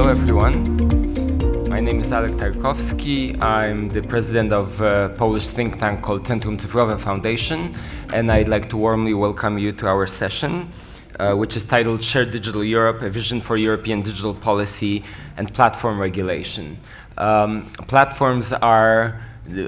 Hello everyone, my name is Alek Tarkowski. I'm the president of a Polish think tank called Centrum Cyfrowe Foundation, and I'd like to warmly welcome you to our session, which is titled Shared Digital Europe, a Vision for European Digital Policy and Platform Regulation. Platforms are,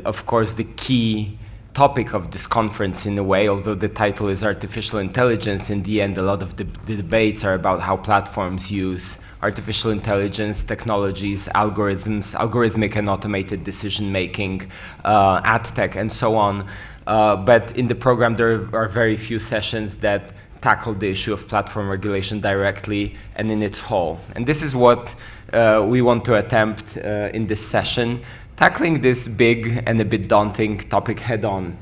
of course, the key topic of this conference in a way, although the title is artificial intelligence. In the end, a lot of the debates are about how platforms use artificial intelligence technologies, algorithms, algorithmic and automated decision making, ad tech, and so on. But in the program, there are very few sessions that tackle the issue of platform regulation directly and in its whole. And this is what we want to attempt in this session, tackling this big and a bit daunting topic head-on.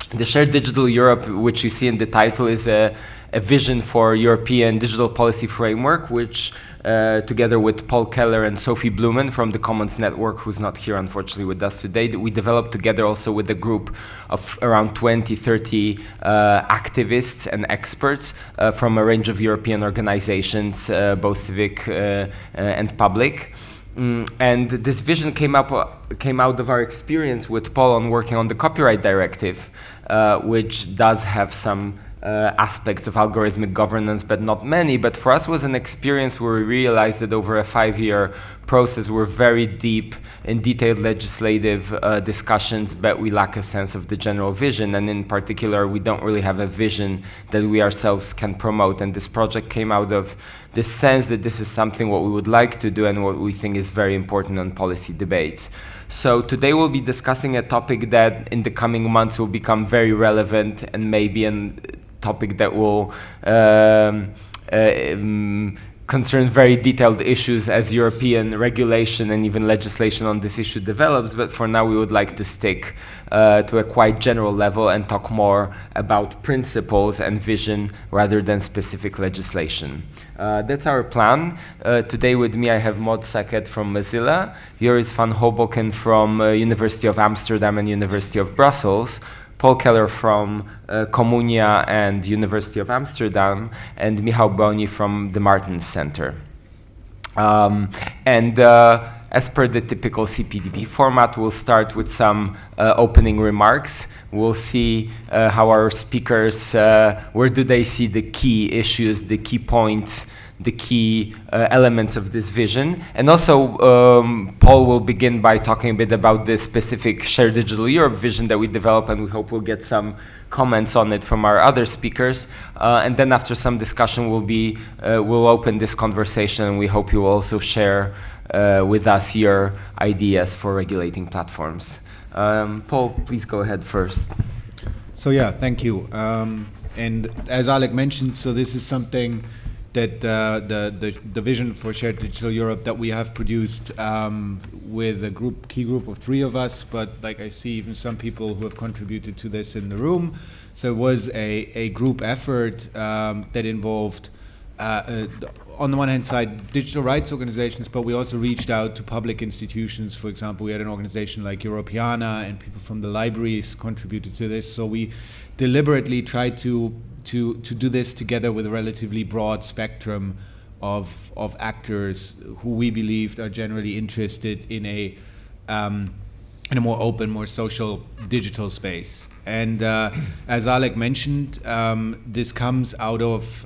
The Shared Digital Europe, which you see in the title, is a vision for European digital policy framework, which together with Paul Keller and Sophie Blumen from the Commons Network, who's not here unfortunately with us today, we developed together also with a group of around 20, 30 activists and experts from a range of European organizations, both civic and public. And this vision came out of our experience with Paul on working on the Copyright Directive, which does have some aspects of algorithmic governance, but not many. But for us, it was an experience where we realized that over a 5-year process, we're very deep in detailed legislative discussions, but we lack a sense of the general vision. And in particular, we don't really have a vision that we ourselves can promote. And this project came out of this sense that this is something what we would like to do and what we think is very important on policy debates. So today we'll be discussing a topic that in the coming months will become very relevant and maybe a topic that will concern very detailed issues as European regulation and even legislation on this issue develops. But for now, we would like to stick to a quite general level and talk more about principles and vision rather than specific legislation. That's our plan. Today with me, I have Sacquet from Mozilla, Joris van Hoboken from University of Amsterdam and University of Brussels, Paul Keller from Comunia and University of Amsterdam, and Michał Boni from the Martens Center. As per the typical CPDP format, we'll start with some opening remarks. We'll see how our speakers, where do they see the key issues, the key points, the key elements of this vision. And also, Paul will begin by talking a bit about the specific Shared Digital Europe vision that we developed, and we hope we'll get some comments on it from our other speakers. And then after some discussion, we'll open this conversation, and we hope you will also share with us your ideas for regulating platforms. Paul, please go ahead first. So yeah, thank you. And as Alek mentioned, so this is something that the vision for Shared Digital Europe that we have produced with a key group of 3 of us, but like I see even some people who have contributed to this in the room. So it was a group effort that involved, on the one hand side, digital rights organizations, but we also reached out to public institutions. For example, we had an organization like Europeana, and people from the libraries contributed to this. So we deliberately tried to do this together with a relatively broad spectrum of actors who we believed are generally interested in a more open, more social digital space. And as Alek mentioned, this comes out of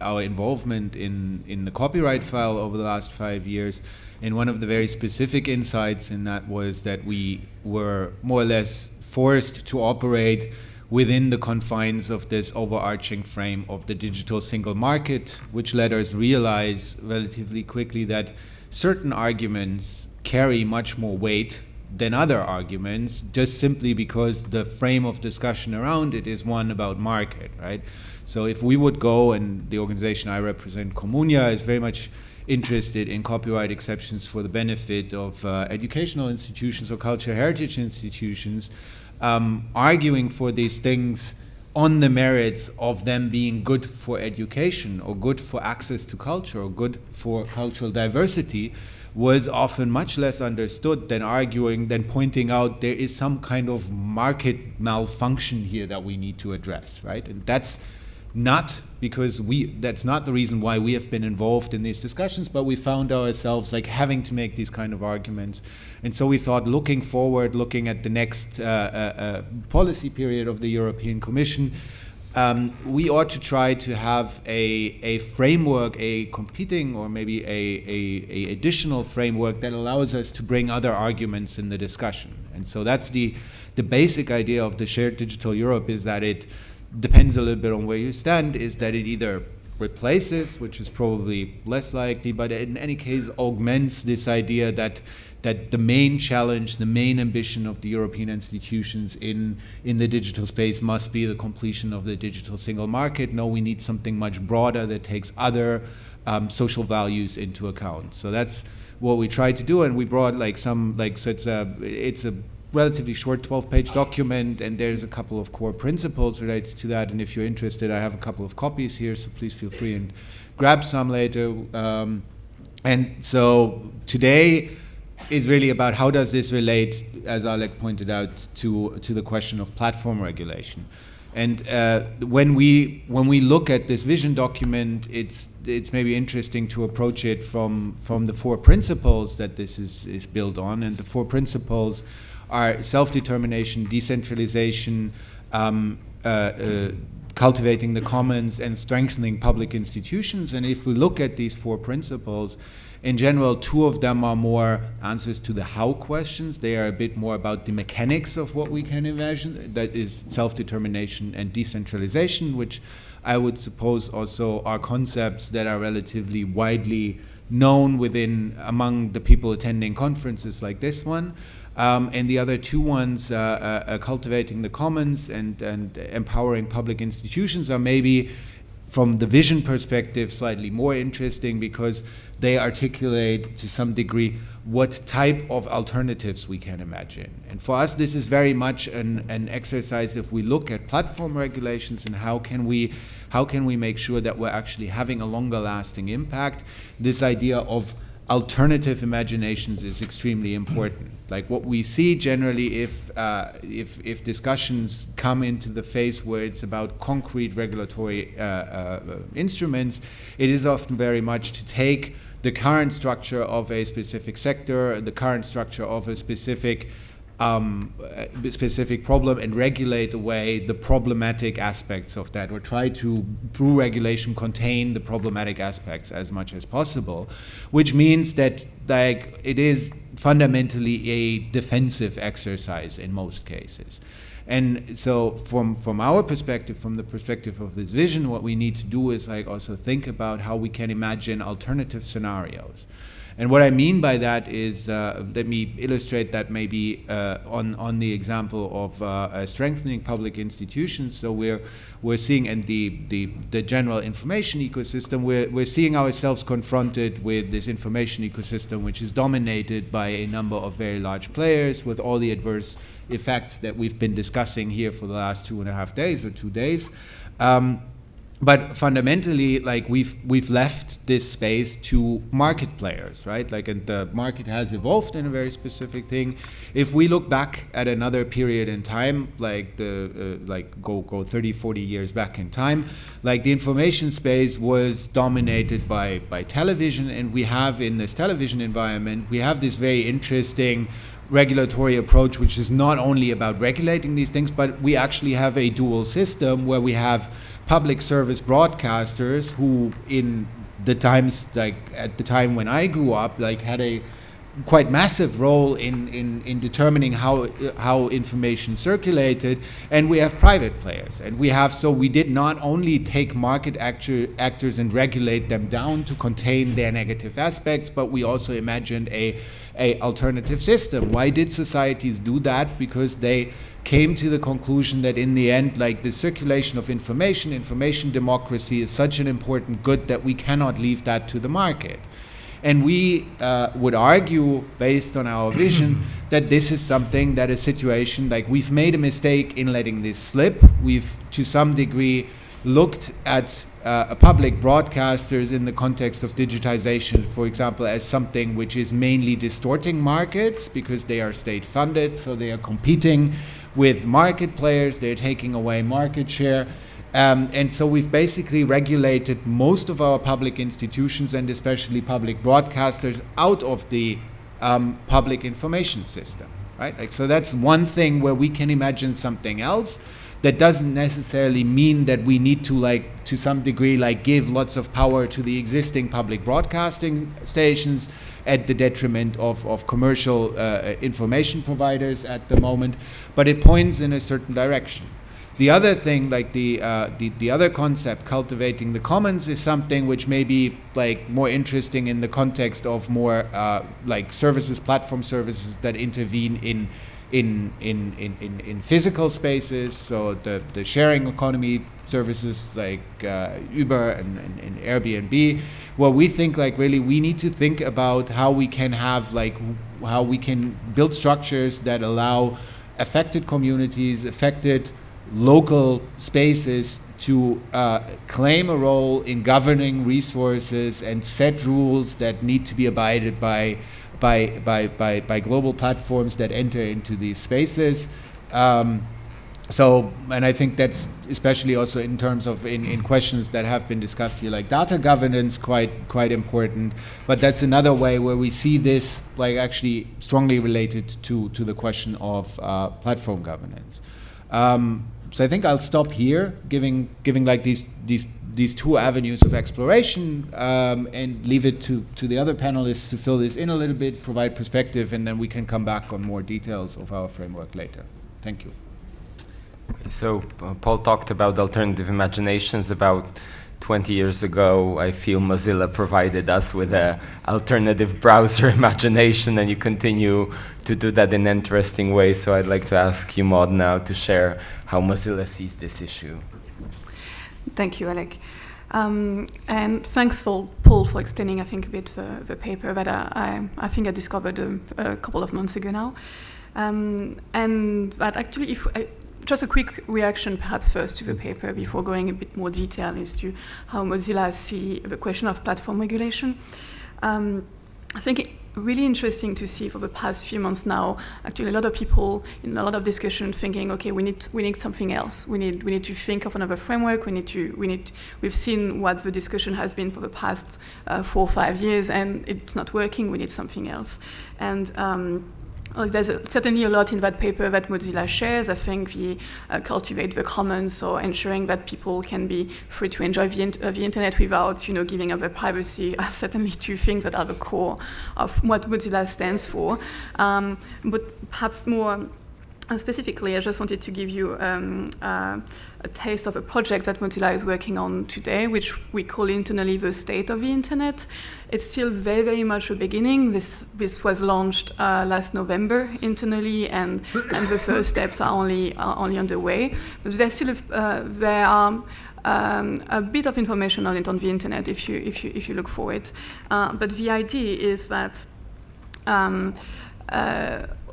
our involvement in the copyright file over the last 5 years. And one of the very specific insights in that was that we were more or less forced to operate within the confines of this overarching frame of the digital single market, which let us realize relatively quickly that certain arguments carry much more weight than other arguments, just simply because the frame of discussion around it is one about market, right? So if we would go, and the organization I represent, Comunia, is very much interested in copyright exceptions for the benefit of educational institutions or cultural heritage institutions, arguing for these things on the merits of them being good for education or good for access to culture or good for cultural diversity was often much less understood than pointing out there is some kind of market malfunction here that we need to address, right? And that's not because that's not the reason why we have been involved in these discussions, but we found ourselves like having to make these kind of arguments. And so we thought, looking forward, looking at the next policy period of the European Commission, we ought to try to have a framework, a competing or maybe a additional framework that allows us to bring other arguments in the discussion. And so that's the basic idea of the Shared Digital Europe, is that it depends a little bit on where you stand, is that it either replaces, which is probably less likely, but in any case augments this idea that the main challenge, the main ambition of the European institutions in the digital space must be the completion of the digital single market. No, we need something much broader that takes other social values into account. So that's what we tried to do, and we brought so it's a relatively short 12-page document, and there's a couple of core principles related to that. And if you're interested, I have a couple of copies here, so please feel free and grab some later. And so today is really about how does this relate, as Alek pointed out, to the question of platform regulation. And when we look at this vision document, it's maybe interesting to approach it from the four principles that this is built on. And the four principles are self-determination, decentralization, cultivating the commons, and strengthening public institutions. And if we look at these four principles, in general, two of them are more answers to the how questions. They are a bit more about the mechanics of what we can imagine. That is self-determination and decentralization, which I would suppose also are concepts that are relatively widely known among the people attending conferences like this one. And the other two ones, cultivating the commons and empowering public institutions, are maybe, from the vision perspective, slightly more interesting because they articulate to some degree what type of alternatives we can imagine. And for us, this is very much an exercise if we look at platform regulations and how can we make sure that we're actually having a longer lasting impact. This idea of alternative imaginations is extremely important. Like what we see generally, if discussions come into the phase where it's about concrete regulatory instruments, it is often very much to take the current structure of a specific sector, the current structure of a specific problem, and regulate away the problematic aspects of that, or try to, through regulation, contain the problematic aspects as much as possible, which means that it is fundamentally a defensive exercise in most cases. And so from our perspective, from the perspective of this vision, what we need to do is also think about how we can imagine alternative scenarios. And what I mean by that is, let me illustrate that maybe on the example of strengthening public institutions. So we're seeing in the general information ecosystem, we're seeing ourselves confronted with this information ecosystem, which is dominated by a number of very large players with all the adverse effects that we've been discussing here for the last 2.5 days or 2 days. But fundamentally, we've left this space to market players, right? And the market has evolved in a very specific thing. If we look back at another period in time, go 30, 40 years back in time, the information space was dominated by television, and we have in this television environment, we have this very interesting regulatory approach, which is not only about regulating these things, but we actually have a dual system where we have public service broadcasters who, in the times at the time when I grew up, had a quite massive role in determining how information circulated, and we have private players, and we did not only take market actors and regulate them down to contain their negative aspects, but we also imagined a alternative system. Why did societies do that? Because they came to the conclusion that in the end, the circulation of information democracy is such an important good that we cannot leave that to the market. And we would argue, based on our vision, that this is something, that a situation, we've made a mistake in letting this slip. We've, to some degree, looked at public broadcasters in the context of digitization, for example, as something which is mainly distorting markets because they are state-funded, so they are competing with market players, they're taking away market share. And so we've basically regulated most of our public institutions and especially public broadcasters out of the public information system, right? Like, so that's one thing where we can imagine something else. That doesn't necessarily mean that we need to, like, to some degree, like, give lots of power to the existing public broadcasting stations at the detriment of commercial information providers at the moment, but it points in a certain direction. The other thing, like the other concept, cultivating the commons, is something which may be, like, more interesting in the context of more like services, platform services that intervene in physical spaces. So the sharing economy services like Uber and Airbnb, where we think, like, really we need to think about how we can have, like, how we can build structures that allow affected communities, affected local spaces to claim a role in governing resources and set rules that need to be abided by global platforms that enter into these spaces. So, and I think that's especially also in terms of in questions that have been discussed here, like data governance, quite important. But that's another way where we see this, like, actually strongly related to the question of platform governance. So I think I'll stop here, giving like these two avenues of exploration, and leave it to the other panelists to fill this in a little bit, provide perspective, and then we can come back on more details of our framework later. Thank you. So Paul talked about alternative imaginations. About 20 years ago, I feel Mozilla provided us with an alternative browser imagination, and you continue to do that in interesting ways. So I'd like to ask you, Maud, now to share how Mozilla sees this issue. Thank you, Alek. And thanks for Paul for explaining, I think, a bit the paper that I think I discovered a couple of months ago now. And that actually, just a quick reaction perhaps first to the paper before going a bit more detail as to how Mozilla see the question of platform regulation. I think it's really interesting to see for the past few months now, actually a lot of people in a lot of discussion thinking, okay, we need something else. We need to think of another framework. We've seen what the discussion has been for the past 4 or 5 years, and it's not working. We need something else. And there's certainly a lot in that paper that Mozilla shares. I think we cultivate the commons, so ensuring that people can be free to enjoy the internet without, giving up their privacy, are certainly two things that are the core of what Mozilla stands for. But perhaps more specifically, I just wanted to give you a taste of a project that Mozilla is working on today, which we call internally the state of the internet. It's still very, very much the beginning. This was launched last November internally, and the first steps are only underway. But there's still there are a bit of information on it on the internet if you look for it. But the idea is that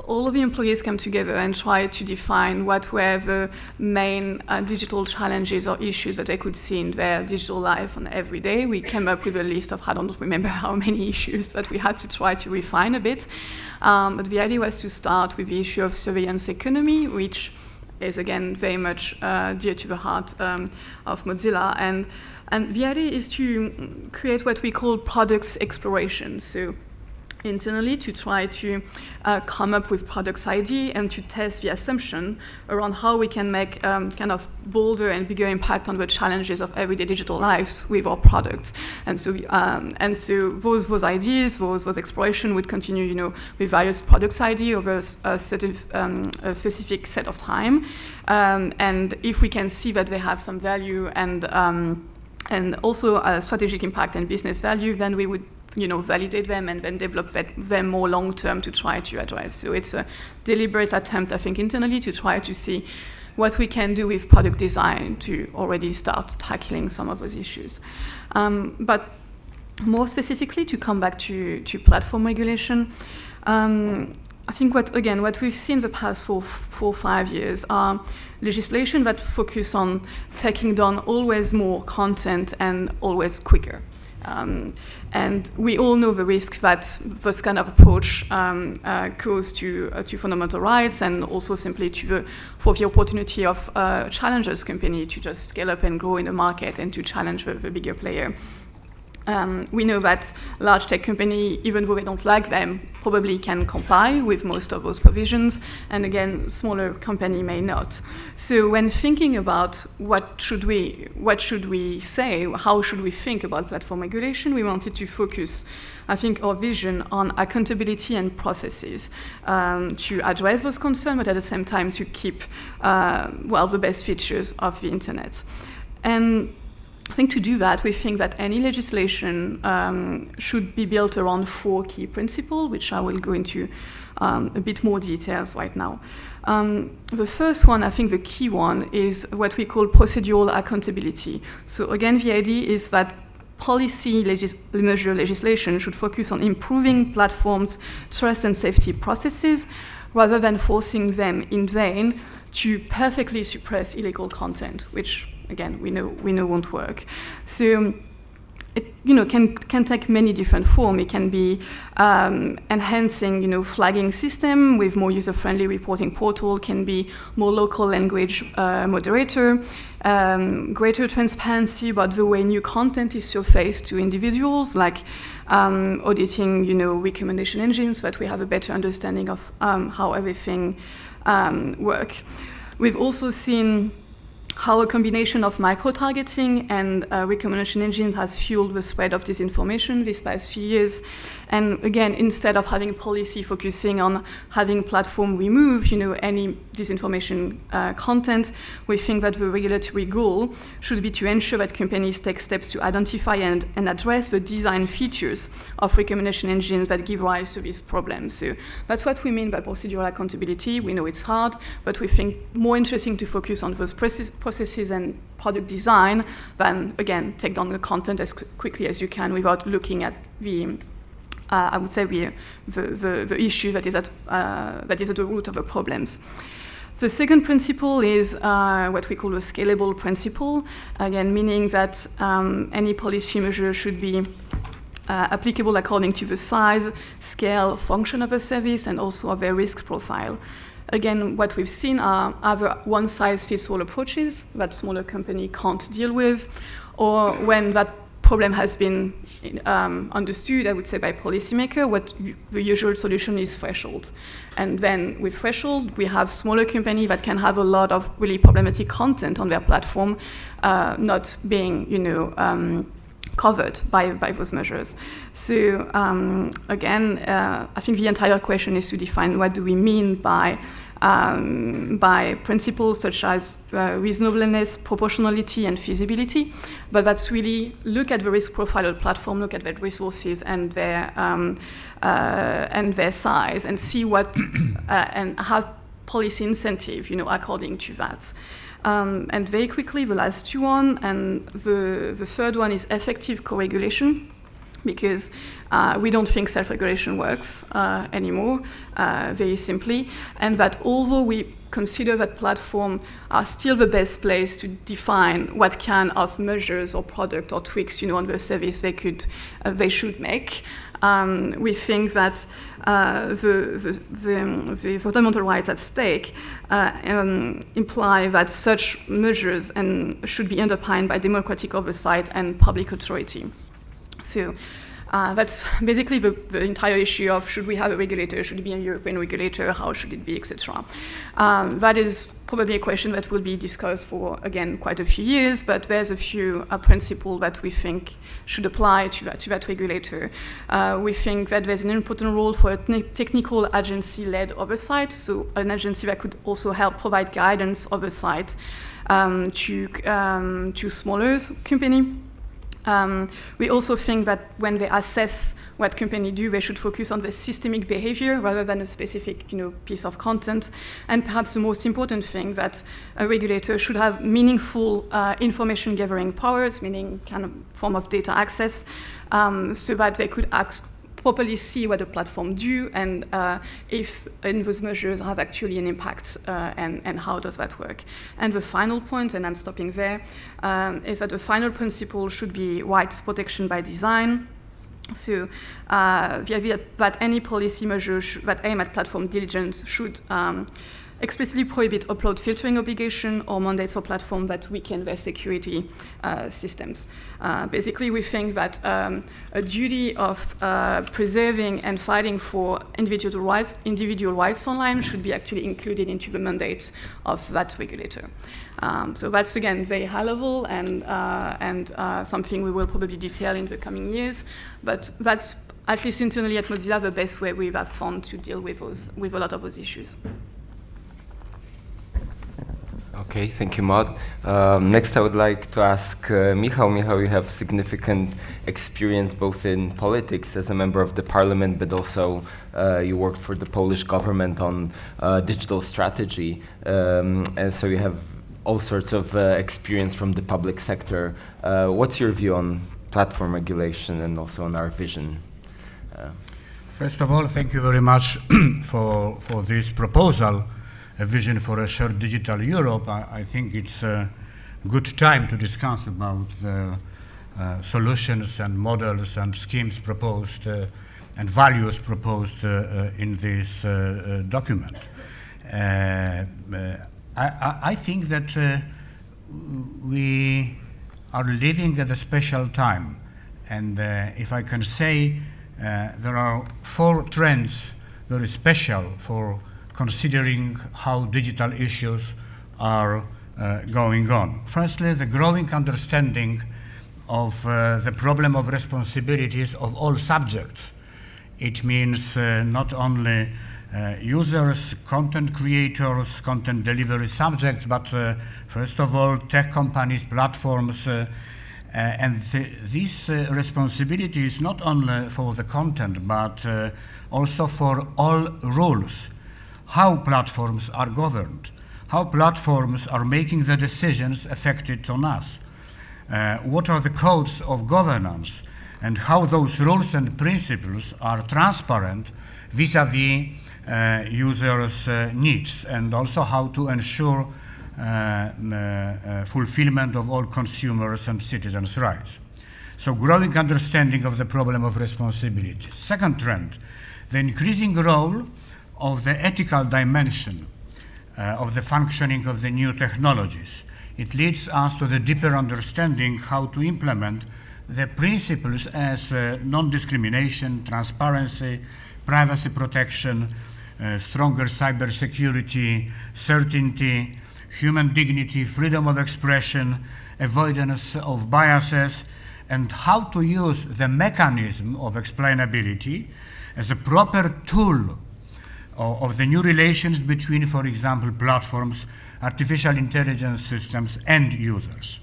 all of the employees come together and try to define what were the main digital challenges or issues that they could see in their digital life on every day. We came up with a list of, I don't remember how many issues, but we had to try to refine a bit. But the idea was to start with the issue of surveillance economy, which is, again, very much dear to the heart of Mozilla. And the idea is to create what we call products exploration. So internally to try to come up with products ID and to test the assumption around how we can make kind of bolder and bigger impact on the challenges of everyday digital lives with our products. And so those ideas, those exploration would continue, with various products ID over a specific set of time. And if we can see that they have some value and also a strategic impact and business value, then we would validate them and then develop them more long-term to try to address. So it's a deliberate attempt, I think, internally to try to see what we can do with product design to already start tackling some of those issues. But more specifically, to come back to platform regulation, I think what we've seen the past 4 or 5 years are legislation that focus on taking down always more content and always quicker. And we all know the risk that this kind of approach goes to fundamental rights, and also simply for the opportunity of challengers company to just scale up and grow in the market and to challenge the bigger player. We know that large tech companies, even though they don't like them, probably can comply with most of those provisions, and again, smaller company may not. So when thinking about what should we say, how should we think about platform regulation, we wanted to focus, I think, our vision on accountability and processes to address those concerns, but at the same time to keep, the best features of the internet. And I think to do that, we think that any legislation should be built around 4 key principles, which I will go into a bit more details right now. The first one, I think the key one, is what we call procedural accountability. So again, the idea is that policy measure legislation should focus on improving platforms' trust and safety processes, rather than forcing them in vain to perfectly suppress illegal content, which again, we know won't work. So it can take many different forms. It can be enhancing flagging system with more user-friendly reporting portal, can be more local language moderator, greater transparency about the way new content is surfaced to individuals, like auditing recommendation engines, so that we have a better understanding of how everything works. We've also seen how a combination of micro-targeting and recommendation engines has fueled the spread of disinformation these past few years. And again, instead of having policy focusing on having platform remove, any disinformation content, we think that the regulatory goal should be to ensure that companies take steps to identify and address the design features of recommendation engines that give rise to these problems. So that's what we mean by procedural accountability. We know it's hard, but we think more interesting to focus on those processes and product design than, again, take down the content as quickly as you can without looking at the I would say the issue that is at the root of the problems. The second principle is what we call the scalable principle, again, meaning that any policy measure should be applicable according to the size, scale, function of a service, and also of their risk profile. Again, what we've seen are either one-size-fits-all approaches that smaller company can't deal with, or when that problem has been understood, I would say, by policymaker, what the usual solution is threshold. And then with threshold, we have smaller companies that can have a lot of really problematic content on their platform, not being, covered by those measures. So again, I think the entire question is to define what do we mean by principles such as reasonableness, proportionality, and feasibility, but that's really look at the risk profile of the platform, look at their resources and their size, and see what and have policy incentive, according to that. And very quickly, the last two one, and the third one is effective co-regulation, because we don't think self-regulation works anymore, very simply, and that although we consider that platforms are still the best place to define what kind of measures or product or tweaks, on the service they should make, we think that the fundamental rights at stake imply that such measures should be underpinned by democratic oversight and public authority. So that's basically the entire issue of should we have a regulator, should it be a European regulator, how should it be, etc. That is probably a question that will be discussed for, again, quite a few years, but there's a few principles that we think should apply to that regulator. We think that there's an important role for a technical agency-led oversight, so an agency that could also help provide guidance oversight to smaller companies. We also think that when they assess what companies do, they should focus on the systemic behavior rather than a specific, piece of content. And perhaps the most important thing, that a regulator should have meaningful information gathering powers, meaning kind of form of data access, so that they could properly see what the platform do and if those measures have actually an impact and how does that work. And the final point, and I'm stopping there, is that the final principle should be rights protection by design. So the idea that any policy measures that aim at platform diligence should explicitly prohibit upload filtering obligation or mandates for platforms that weaken their security systems. Basically, we think that a duty of preserving and fighting for individual rights online should be actually included into the mandate of that regulator. So that's, again, very high level and something we will probably detail in the coming years, but that's, at least internally at Mozilla, the best way we have found to deal with a lot of those issues. Okay, thank you, Maud. Next, I would like to ask Michał. Michał, you have significant experience both in politics as a member of the parliament, but also you worked for the Polish government on digital strategy. And so you have all sorts of experience from the public sector. What's your view on platform regulation and also on our vision? First of all, thank you very much for this proposal. A vision for a shared digital Europe. I think it's a good time to discuss about the solutions and models and schemes proposed and values proposed in this document. I think that we are living at a special time, and if I can say, there are 4 trends very special for considering how digital issues are going on. Firstly, the growing understanding of the problem of responsibilities of all subjects. It means not only users, content creators, content delivery subjects, but first of all, tech companies, platforms, and this responsibility is not only for the content, but also for all rules. How platforms are governed, how platforms are making the decisions affected on us, what are the codes of governance, and how those rules and principles are transparent vis-à-vis users' needs, and also how to ensure fulfillment of all consumers' and citizens' rights. So growing understanding of the problem of responsibility. Second trend, the increasing role of the ethical dimension of the functioning of the new technologies. It leads us to the deeper understanding how to implement the principles as non-discrimination, transparency, privacy protection, stronger cybersecurity, certainty, human dignity, freedom of expression, avoidance of biases, and how to use the mechanism of explainability as a proper tool of the new relations between, for example, platforms, artificial intelligence systems, and users.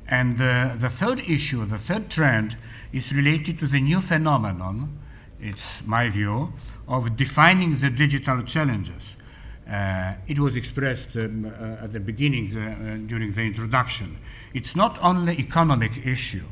And the third issue, the third trend, is related to the new phenomenon, it's my view, of defining the digital challenges. It was expressed at the beginning during the introduction. It's not only economic issue.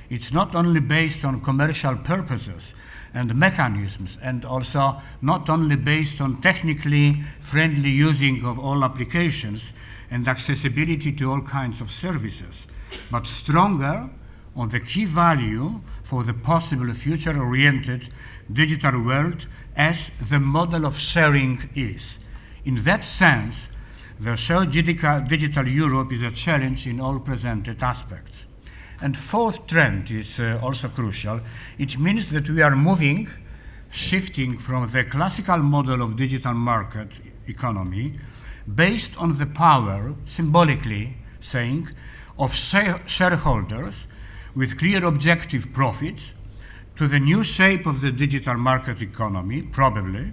It's not only based on commercial purposes and mechanisms, and also not only based on technically friendly using of all applications and accessibility to all kinds of services, but stronger on the key value for the possible future-oriented digital world as the model of sharing is. In that sense, the shared digital Europe is a challenge in all presented aspects. And fourth trend is also crucial. It means that we are shifting from the classical model of digital market economy based on the power, symbolically saying, of shareholders with clear objective profits to the new shape of the digital market economy, probably,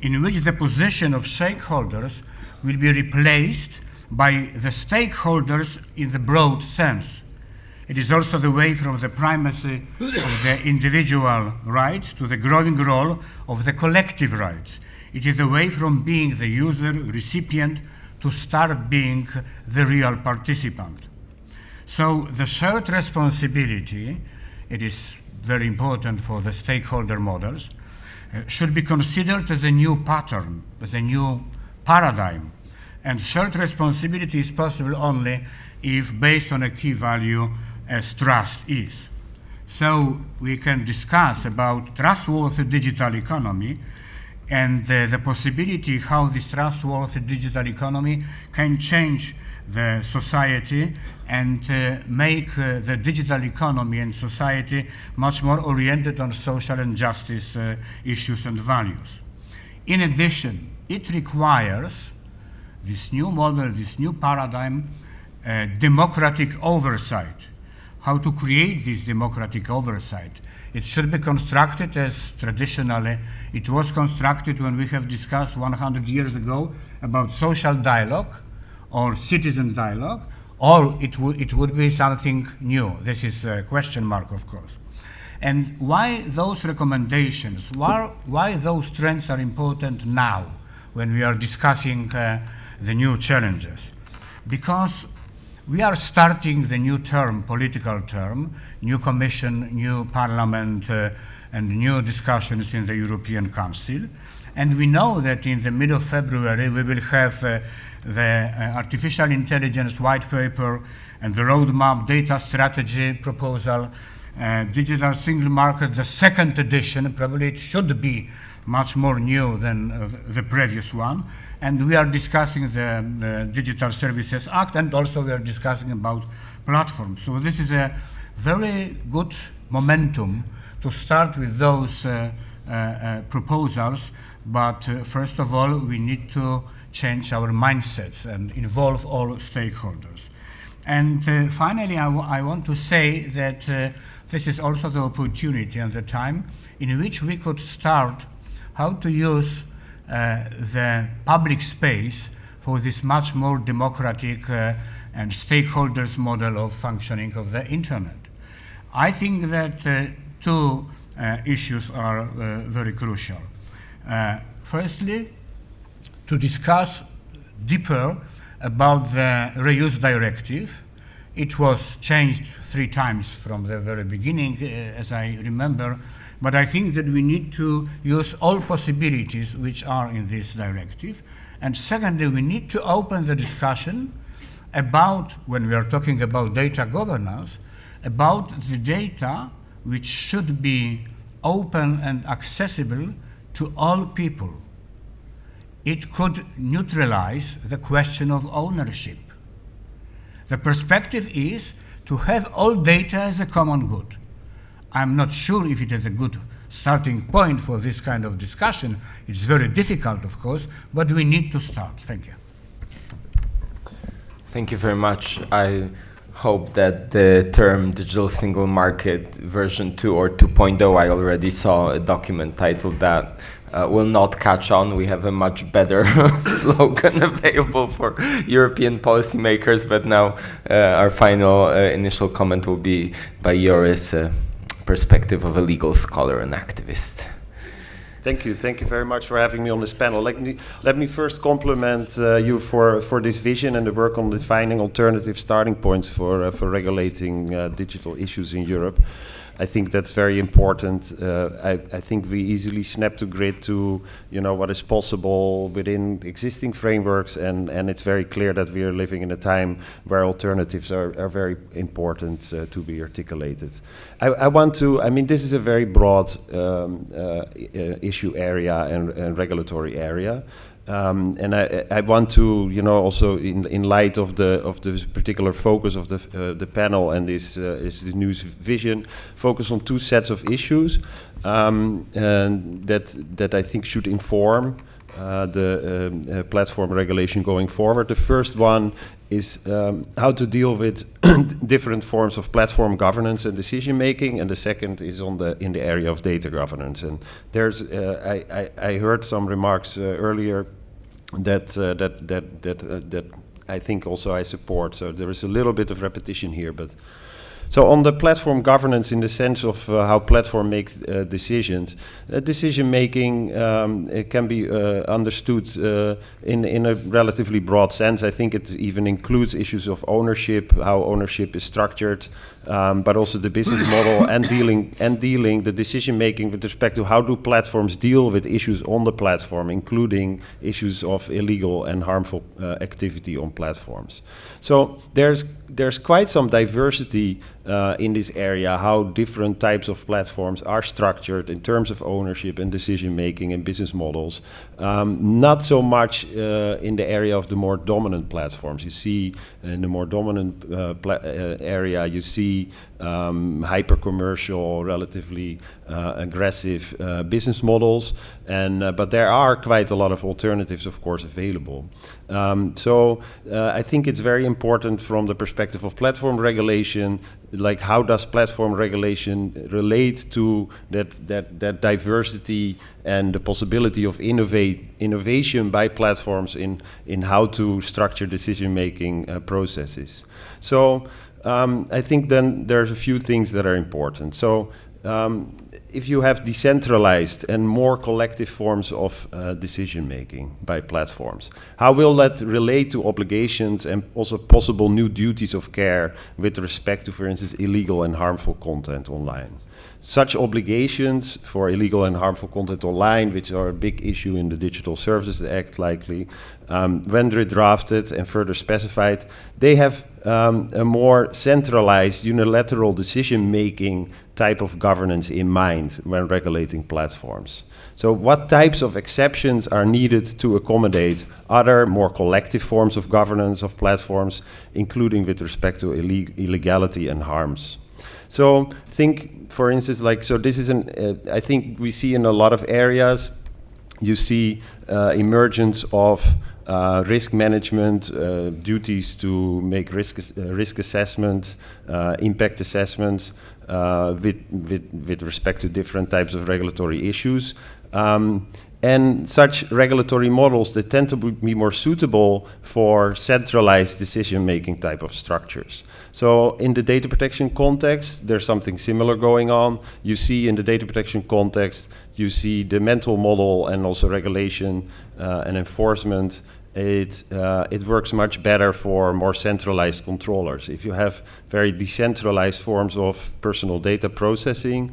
in which the position of stakeholders will be replaced by the stakeholders in the broad sense. It is also the way from the primacy of the individual rights to the growing role of the collective rights. It is the way from being the user, recipient, to start being the real participant. So the shared responsibility, it is very important for the stakeholder models, should be considered as a new pattern, as a new paradigm. And shared responsibility is possible only if based on a key value as trust is. So we can discuss about trustworthy digital economy and the possibility how this trustworthy digital economy can change the society and make the digital economy and society much more oriented on social and justice issues and values. In addition, it requires this new model, this new paradigm, democratic oversight. How to create this democratic oversight? It should be constructed as traditionally it was constructed when we have discussed 100 years ago about social dialogue or citizen dialogue, or it would be something new. This is a question mark, of course. And why those recommendations, why those trends are important now when we are discussing the new challenges? Because we are starting the new term, political term, new commission, new parliament, and new discussions in the European Council. And we know that in the middle of February, we will have the artificial intelligence white paper and the roadmap data strategy proposal, digital single market, the second edition. Probably it should be much more new than the previous one. And we are discussing the Digital Services Act, and also we are discussing about platforms. So this is a very good momentum to start with those proposals. But first of all, we need to change our mindsets and involve all stakeholders. And finally, I want to say that this is also the opportunity and the time in which we could start how to use the public space for this much more democratic and stakeholders model of functioning of the internet. I think that two issues are very crucial. Firstly, to discuss deeper about the reuse directive. It was changed 3 times from the very beginning, as I remember, but I think that we need to use all possibilities which are in this directive. And secondly, we need to open the discussion about, when we are talking about data governance, about the data which should be open and accessible to all people. It could neutralize the question of ownership. The perspective is to have all data as a common good. I'm not sure if it is a good starting point for this kind of discussion. It's very difficult, of course, but we need to start. Thank you. Thank you very much. I hope that the term digital single market version 2 or 2.0, I already saw a document titled that, will not catch on. We have a much better slogan available for European policymakers, but now our final initial comment will be by Joris, perspective of a legal scholar and activist. Thank you very much for having me on this panel. Let me first compliment you for this vision and the work on defining alternative starting points for regulating digital issues in Europe. I think that's very important. I think we easily snap to grid to what is possible within existing frameworks, and it's very clear that we are living in a time where alternatives are very important to be articulated. This is a very broad issue area and regulatory area. And I want to, also in light of the particular focus of the panel and this new vision, focus on 2 sets of issues and that I think should inform the platform regulation going forward. The first one is how to deal with different forms of platform governance and decision making, and the second is in the area of data governance. And there's I heard some remarks earlier that I think also I support. So there is a little bit of repetition here, but So on the platform governance, in the sense of how platform makes decisions, decision making it can be understood in a relatively broad sense. I think it even includes issues of ownership, how ownership is structured, but also the business model and dealing the decision making with respect to how do platforms deal with issues on the platform, including issues of illegal and harmful activity on platforms. So there's quite some diversity in this area, how different types of platforms are structured in terms of ownership and decision making and business models. Not so much in the area of the more dominant platforms. You see in the more dominant area, you see hyper commercial, relatively aggressive business models, and but there are quite a lot of alternatives, of course, available. So I think it's very important from the perspective of platform regulation, like how does platform regulation relate to that diversity and the possibility of innovation by platforms in how to structure decision-making processes. So I think then there's a few things that are important. So if you have decentralized and more collective forms of decision-making by platforms, how will that relate to obligations and also possible new duties of care with respect to, for instance, illegal and harmful content online? Such obligations for illegal and harmful content online, which are a big issue in the Digital Services Act likely, when redrafted and further specified, they have a more centralized, unilateral decision-making type of governance in mind when regulating platforms. So what types of exceptions are needed to accommodate other more collective forms of governance of platforms, including with respect to illegality and harms? So think, for instance, like, so this is I think we see in a lot of areas, you see emergence of risk management, duties to make risk assessments, impact assessments with respect to different types of regulatory issues. And such regulatory models, they tend to be more suitable for centralized decision-making type of structures. So in the data protection context, there's something similar going on. You see in the data protection context, you see the mental model and also regulation and enforcement. It works much better for more centralized controllers. If you have very decentralized forms of personal data processing,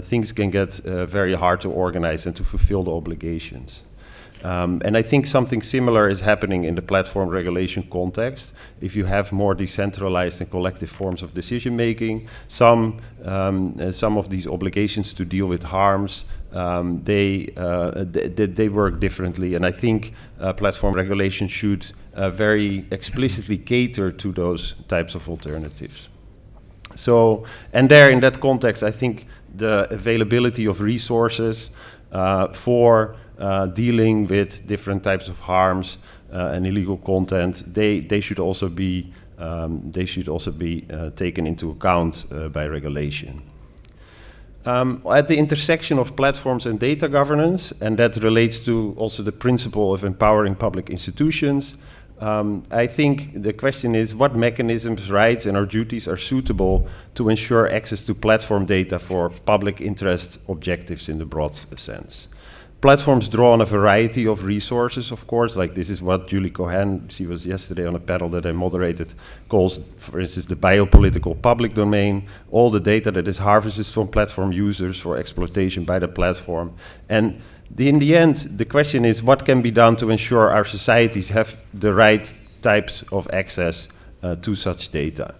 things can get very hard to organize and to fulfill the obligations. And I think something similar is happening in the platform regulation context. If you have more decentralized and collective forms of decision making, some of these obligations to deal with harms, they work differently. And I think platform regulation should very explicitly cater to those types of alternatives. So, and there in that context, I think the availability of resources for dealing with different types of harms and illegal content, they should also be taken into account by regulation. At the intersection of platforms and data governance, and that relates to also the principle of empowering public institutions, I think the question is what mechanisms, rights, and our duties are suitable to ensure access to platform data for public interest objectives in the broad sense. Platforms draw on a variety of resources, of course, like this is what Julie Cohen, she was yesterday on a panel that I moderated, calls, for instance, the biopolitical public domain, all the data that is harvested from platform users for exploitation by the platform. And in the end, the question is what can be done to ensure our societies have the right types of access to such data.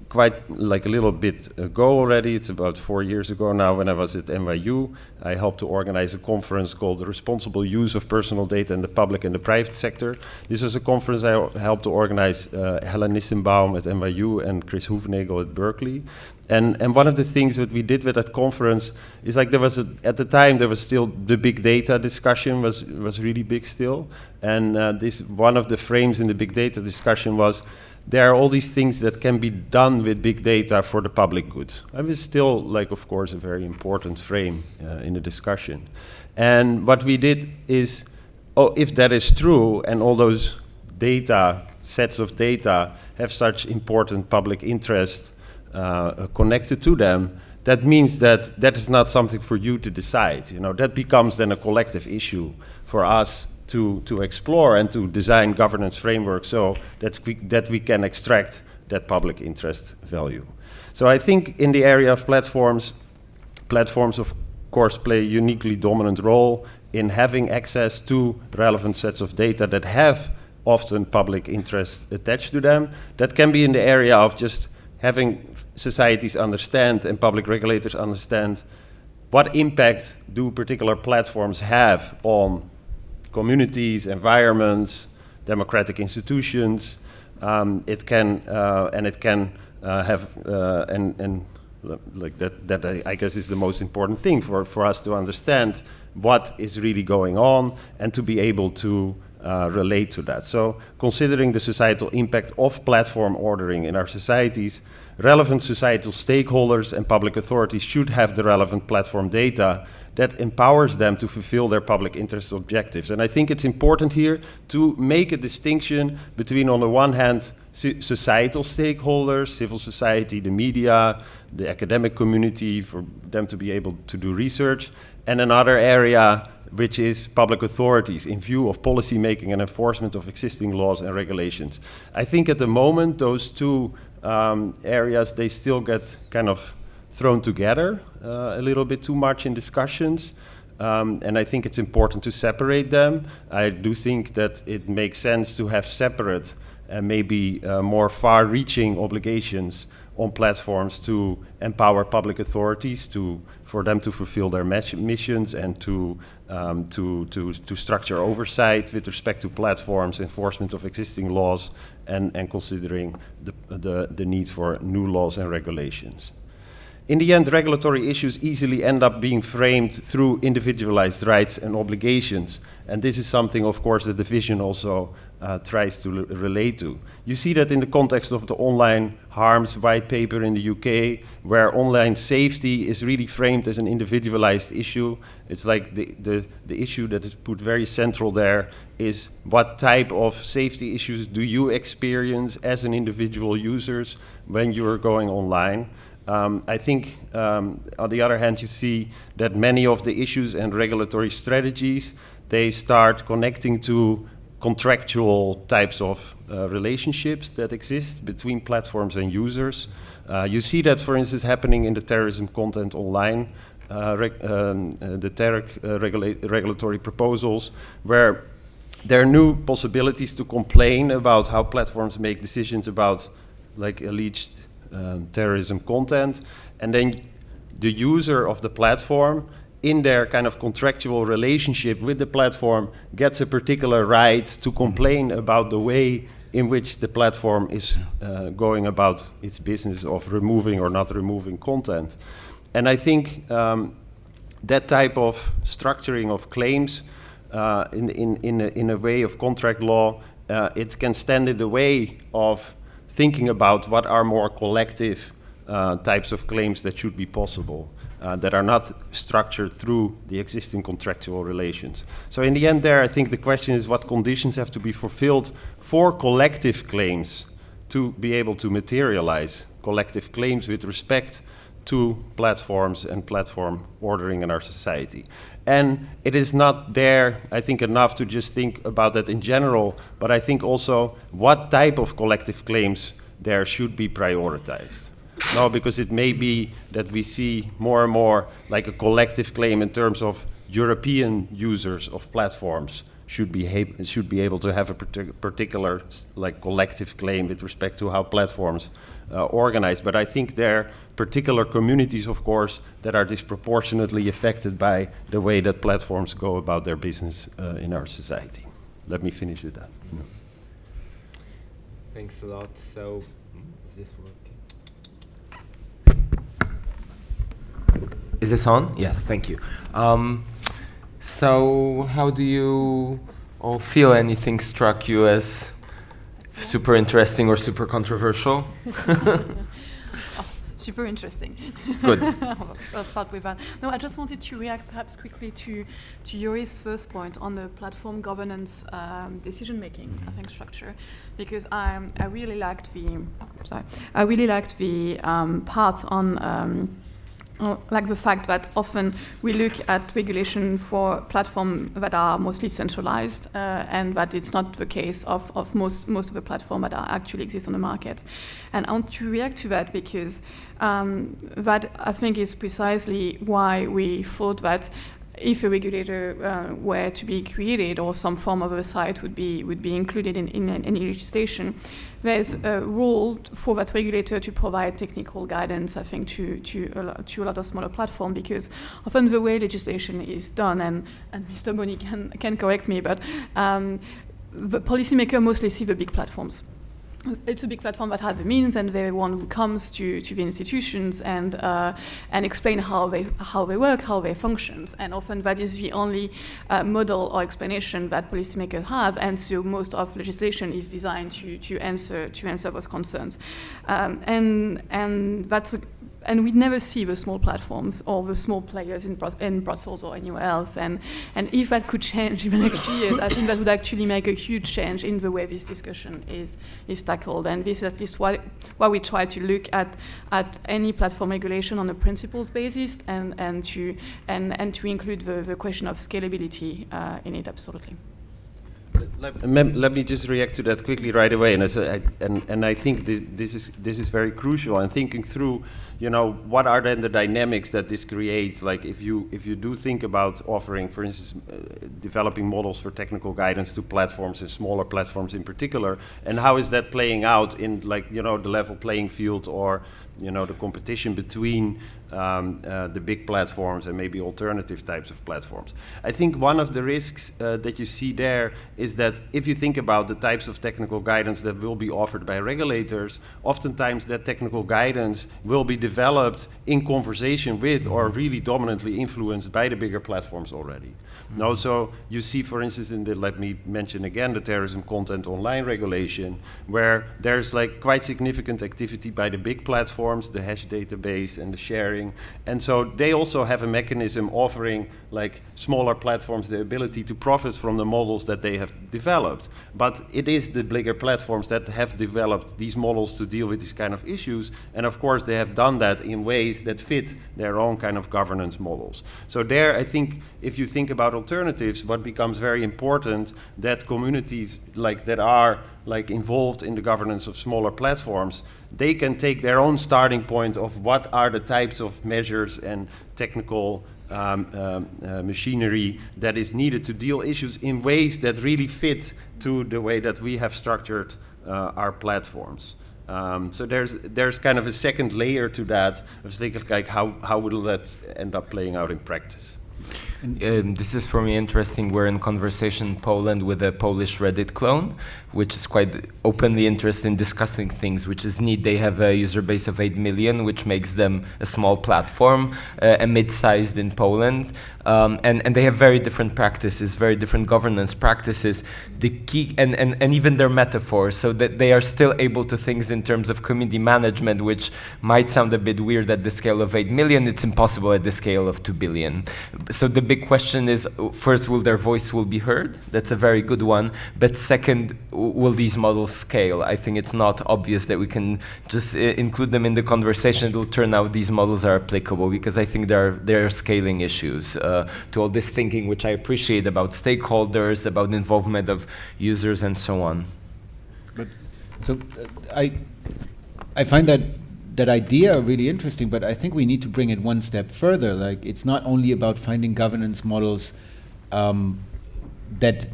Quite like a little bit ago already, it's about 4 years ago now when I was at NYU, I helped to organize a conference called The Responsible Use of Personal Data in the Public and the Private Sector. This was a conference I helped to organize Helen Nissenbaum at NYU and Chris Hoevenagel at Berkeley. And one of the things that we did with that conference is like there was at the time there was still the big data discussion was really big still. And this one of the frames in the big data discussion was there are all these things that can be done with big data for the public good. It was still, like, of course, a very important frame in the discussion. And what we did is, if that is true, and all those data, sets of data, have such important public interest connected to them, that means that that is not something for you to decide. You know, that becomes then a collective issue for us to explore and to design governance frameworks so that we can extract that public interest value. So I think in the area of platforms of course play a uniquely dominant role in having access to relevant sets of data that have often public interest attached to them. That can be in the area of just having societies understand and public regulators understand what impact do particular platforms have on communities, environments, democratic institutions. It can have like that I guess is the most important thing for us to understand what is really going on and to be able to relate to that. So considering the societal impact of platform ordering in our societies, relevant societal stakeholders and public authorities should have the relevant platform data that empowers them to fulfill their public interest objectives. And I think it's important here to make a distinction between, on the one hand, societal stakeholders, civil society, the media, the academic community, for them to be able to do research, and another area which is public authorities in view of policy making and enforcement of existing laws and regulations. I think at the moment those two areas, they still get kind of thrown together a little bit too much in discussions. And I think it's important to separate them. I do think that it makes sense to have separate and maybe more far-reaching obligations on platforms to empower public authorities for them to fulfill their missions and to structure oversight with respect to platforms, enforcement of existing laws, and considering the need for new laws and regulations. In the end, regulatory issues easily end up being framed through individualized rights and obligations. And this is something, of course, that the vision also tries to relate to. You see that in the context of the online harms white paper in the UK, where online safety is really framed as an individualized issue. It's like the issue that is put very central there is what type of safety issues do you experience as an individual users when you're going online. I think, on the other hand, you see that many of the issues and regulatory strategies, they start connecting to contractual types of relationships that exist between platforms and users. You see that, for instance, happening in the terrorism content online, the regulatory proposals, where there are new possibilities to complain about how platforms make decisions about like alleged terrorism content, and then the user of the platform in their kind of contractual relationship with the platform gets a particular right to complain about the way in which the platform is going about its business of removing or not removing content. And I think that type of structuring of claims in a way of contract law, it can stand in the way of thinking about what are more collective types of claims that should be possible, that are not structured through the existing contractual relations. So in the end there, I think the question is what conditions have to be fulfilled for collective claims to be able to materialize collective claims with respect to platforms and platform ordering in our society. And it is not there, I think, enough to just think about that in general, but I think also what type of collective claims there should be prioritized. No, because it may be that we see more and more like a collective claim in terms of European users of platforms should be able to have a particular like collective claim with respect to how platforms organize. But I think there are particular communities, of course, that are disproportionately affected by the way that platforms go about their business in our society. Let me finish with that. Yeah. Thanks a lot. So, is this working? Is this on? Yes, thank you. So, how do you all feel? Anything struck you as super interesting or super controversial? super interesting. Good. I'll start with that. No, I just wanted to react perhaps quickly to Joris' first point on the platform governance decision-making, I think, structure, because I really liked the part on like the fact that often we look at regulation for platforms that are mostly centralized, and that it's not the case of most of the platforms that actually exist on the market. And I want to react to that because that I think is precisely why we thought that if a regulator were to be created or some form of oversight would be included in any legislation, there's a role for that regulator to provide technical guidance, I think, to a lot of smaller platforms, because often the way legislation is done, and Mr. Boni can correct me, but the policymaker mostly see the big platforms. It's a big platform that have the means, and they're one who comes to the institutions and explain how they work, how they function. And often that is the only model or explanation that policymakers have, and so most of legislation is designed to answer those concerns. And we never see the small platforms or the small players in Brussels or anywhere else. And if that could change in the next few years, I think that would actually make a huge change in the way this discussion is tackled. And this is at least why we try to look at any platform regulation on a principles basis and to include the question of scalability in it, absolutely. Let me just react to that quickly right away, and I think this is very crucial. And thinking through, what are then the dynamics that this creates? Like if you do think about offering, for instance, developing models for technical guidance to platforms and smaller platforms in particular, and how is that playing out in the level playing field or the competition between the big platforms and maybe alternative types of platforms. I think one of the risks that you see there is that if you think about the types of technical guidance that will be offered by regulators, oftentimes that technical guidance will be developed in conversation with or really dominantly influenced by the bigger platforms already. Now, so you see, for instance, let me mention again, the terrorism content online regulation, where there's quite significant activity by the big platforms, the hash database and the sharing. And so they also have a mechanism offering smaller platforms the ability to profit from the models that they have developed. But it is the bigger platforms that have developed these models to deal with these kind of issues. And of course, they have done that in ways that fit their own kind of governance models. So there, I think, if you think about alternatives, what becomes very important that communities that are involved in the governance of smaller platforms, they can take their own starting point of what are the types of measures and technical machinery that is needed to deal issues in ways that really fit to the way that we have structured our platforms. So there's kind of a second layer to that. I was thinking how will that end up playing out in practice? This is for me interesting. We're in conversation in Poland with a Polish Reddit clone, which is quite openly interested in discussing things, which is neat. They have a user base of 8 million, which makes them a small platform, a mid-sized in Poland. And they have very different practices, very different governance practices. The key, and even their metaphors, so that they are still able to think in terms of community management, which might sound a bit weird at the scale of 8 million. It's impossible at the scale of 2 billion. So the big question is, first, will their voice will be heard? That's a very good one. But second, will these models scale? I think it's not obvious that we can just include them in the conversation. It will turn out these models are applicable, because I think there are scaling issues to all this thinking, which I appreciate, about stakeholders, about involvement of users, and so on. But so I find that idea really interesting, but I think we need to bring it one step further. It's not only about finding governance models that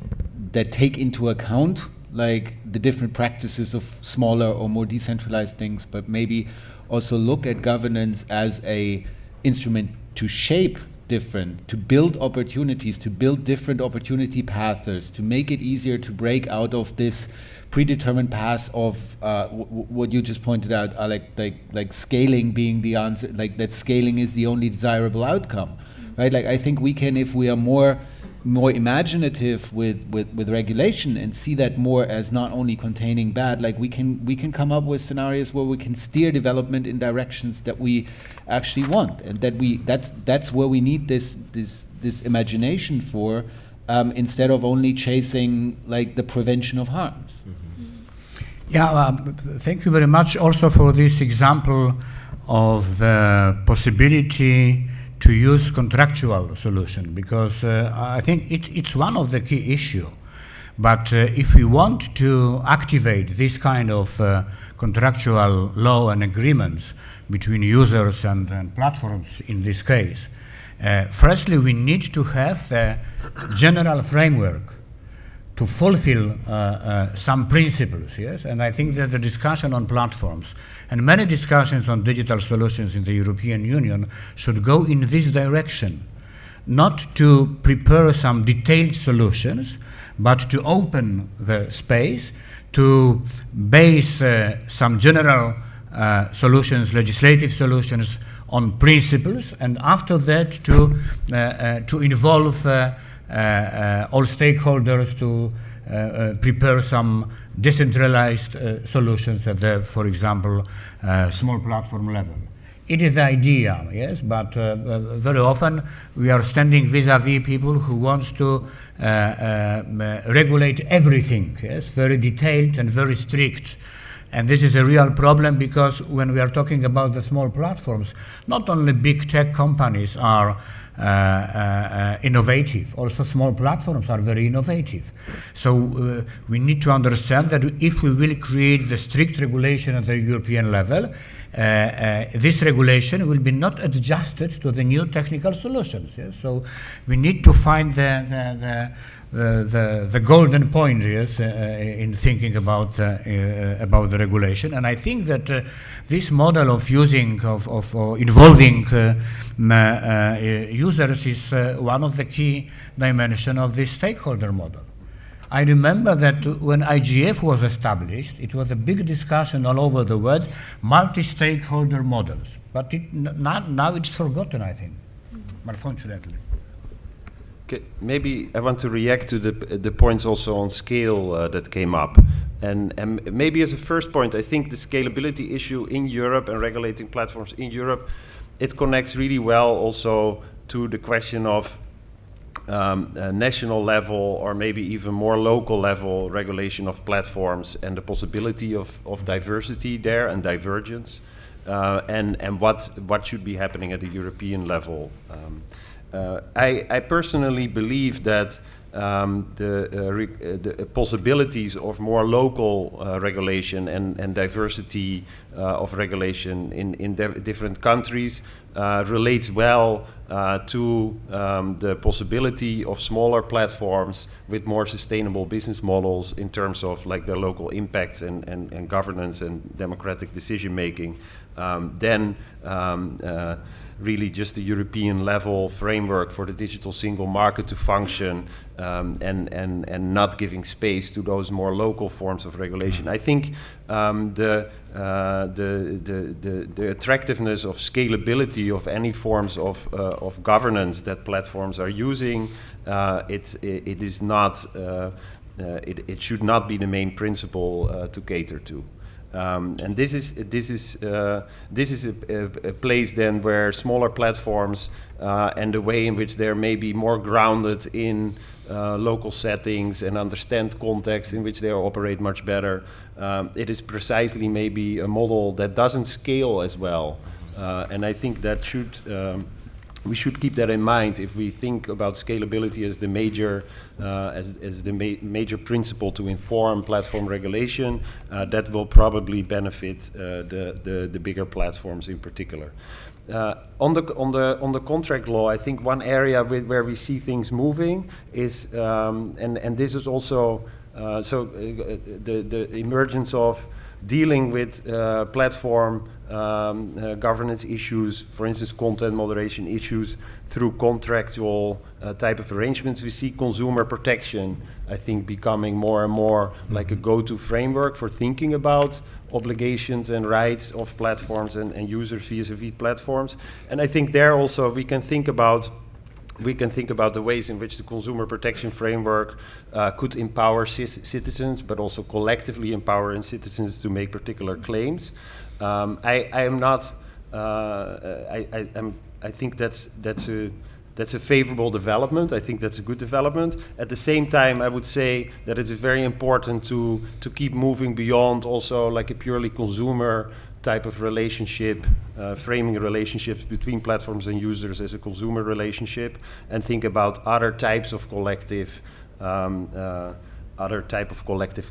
take into account the different practices of smaller or more decentralized things, but maybe also look at governance as a instrument to shape to build opportunities, to build different opportunity paths, to make it easier to break out of this predetermined path of what you just pointed out, Alek, scaling being the answer, that scaling is the only desirable outcome, right? I think we can, if we are more more imaginative with regulation and see that more as not only containing bad, like we can come up with scenarios where we can steer development in directions that we actually want, and that's where we need this imagination for, instead of only chasing like the prevention of harms. Yeah, thank you very much also for this example of the possibility to use contractual solution, because I think it's one of the key issue. But if we want to activate this kind of contractual law and agreements between users and platforms in this case, firstly we need to have the general framework to fulfill some principles, yes? And I think that the discussion on platforms and many discussions on digital solutions in the European Union should go in this direction, not to prepare some detailed solutions, but to open the space to base some general solutions, legislative solutions on principles, and after that to involve all stakeholders to prepare some decentralized solutions at the, for example, small platform level. It is the idea, yes, but very often we are standing vis-à-vis people who wants to regulate everything, yes, very detailed and very strict. And this is a real problem, because when we are talking about the small platforms, not only big tech companies are innovative, also small platforms are very innovative. So we need to understand that if we will create the strict regulation at the European level, this regulation will be not adjusted to the new technical solutions. Yes? So we need to find the golden point, yes, in thinking about the regulation. And I think that this model of using of involving users is one of the key dimensions of this stakeholder model. I remember that when IGF was established, it was a big discussion all over the world, multi-stakeholder models. But now it's forgotten, I think, unfortunately. Okay, maybe I want to react to the points also on scale that came up. And maybe as a first point, I think the scalability issue in Europe and regulating platforms in Europe, it connects really well also to the question of national level or maybe even more local level regulation of platforms and the possibility of diversity there and divergence, and what should be happening at the European level. I personally believe that the possibilities of more local regulation and diversity of regulation in different countries relates well to the possibility of smaller platforms with more sustainable business models in terms of like their local impacts and governance and democratic decision making, than really just the European level framework for the digital single market to function, and not giving space to those more local forms of regulation. I think the attractiveness of scalability of any forms of governance that platforms are using, it is not it should not be the main principle to cater to. And this is a place then where smaller platforms and the way in which they're maybe more grounded in local settings and understand context in which they operate much better. It is precisely maybe a model that doesn't scale as well, and I think that we should keep that in mind if we think about scalability as the major major principle to inform platform regulation. That will probably benefit the bigger platforms in particular. On the contract law, I think one area where we see things moving is, and this is also the emergence of dealing with platform governance issues, for instance, content moderation issues, through contractual type of arrangements. We see consumer protection, I think, becoming more and more like a go-to framework for thinking about obligations and rights of platforms and users vis-a-vis platforms. And I think there also we can think about we can think about the ways in which the consumer protection framework could empower citizens, but also collectively empower citizens to make particular claims. I am not. I think that's a favorable development. I think that's a good development. At the same time, I would say that it is very important to keep moving beyond also like a purely consumer type of relationship, framing relationships between platforms and users as a consumer relationship, and think about other types of collective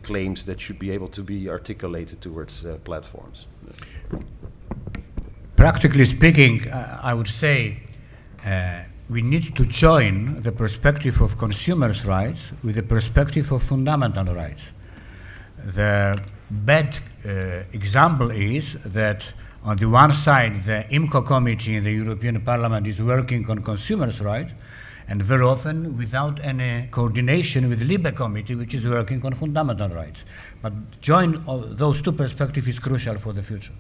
claims that should be able to be articulated towards platforms. Practically speaking, I would say we need to join the perspective of consumers' rights with the perspective of fundamental rights. The bad example is that on the one side, the IMCO committee in the European Parliament is working on consumers' rights, and very often without any coordination with the LIBE committee, which is working on fundamental rights. But join those two perspectives is crucial for the future.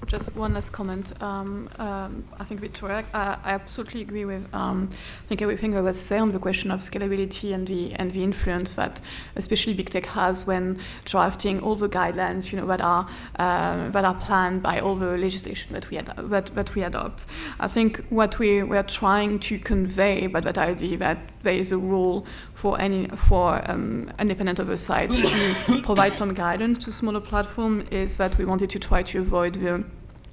Just one last comment. I think Victoria, I absolutely agree with I think everything that was said on the question of scalability and the influence that especially big tech has when drafting all the guidelines, that are planned by all the legislation that we adopt. I think what we are trying to convey by that idea that there is a role for independent oversight to provide some guidance to smaller platforms is that we wanted to try to avoid the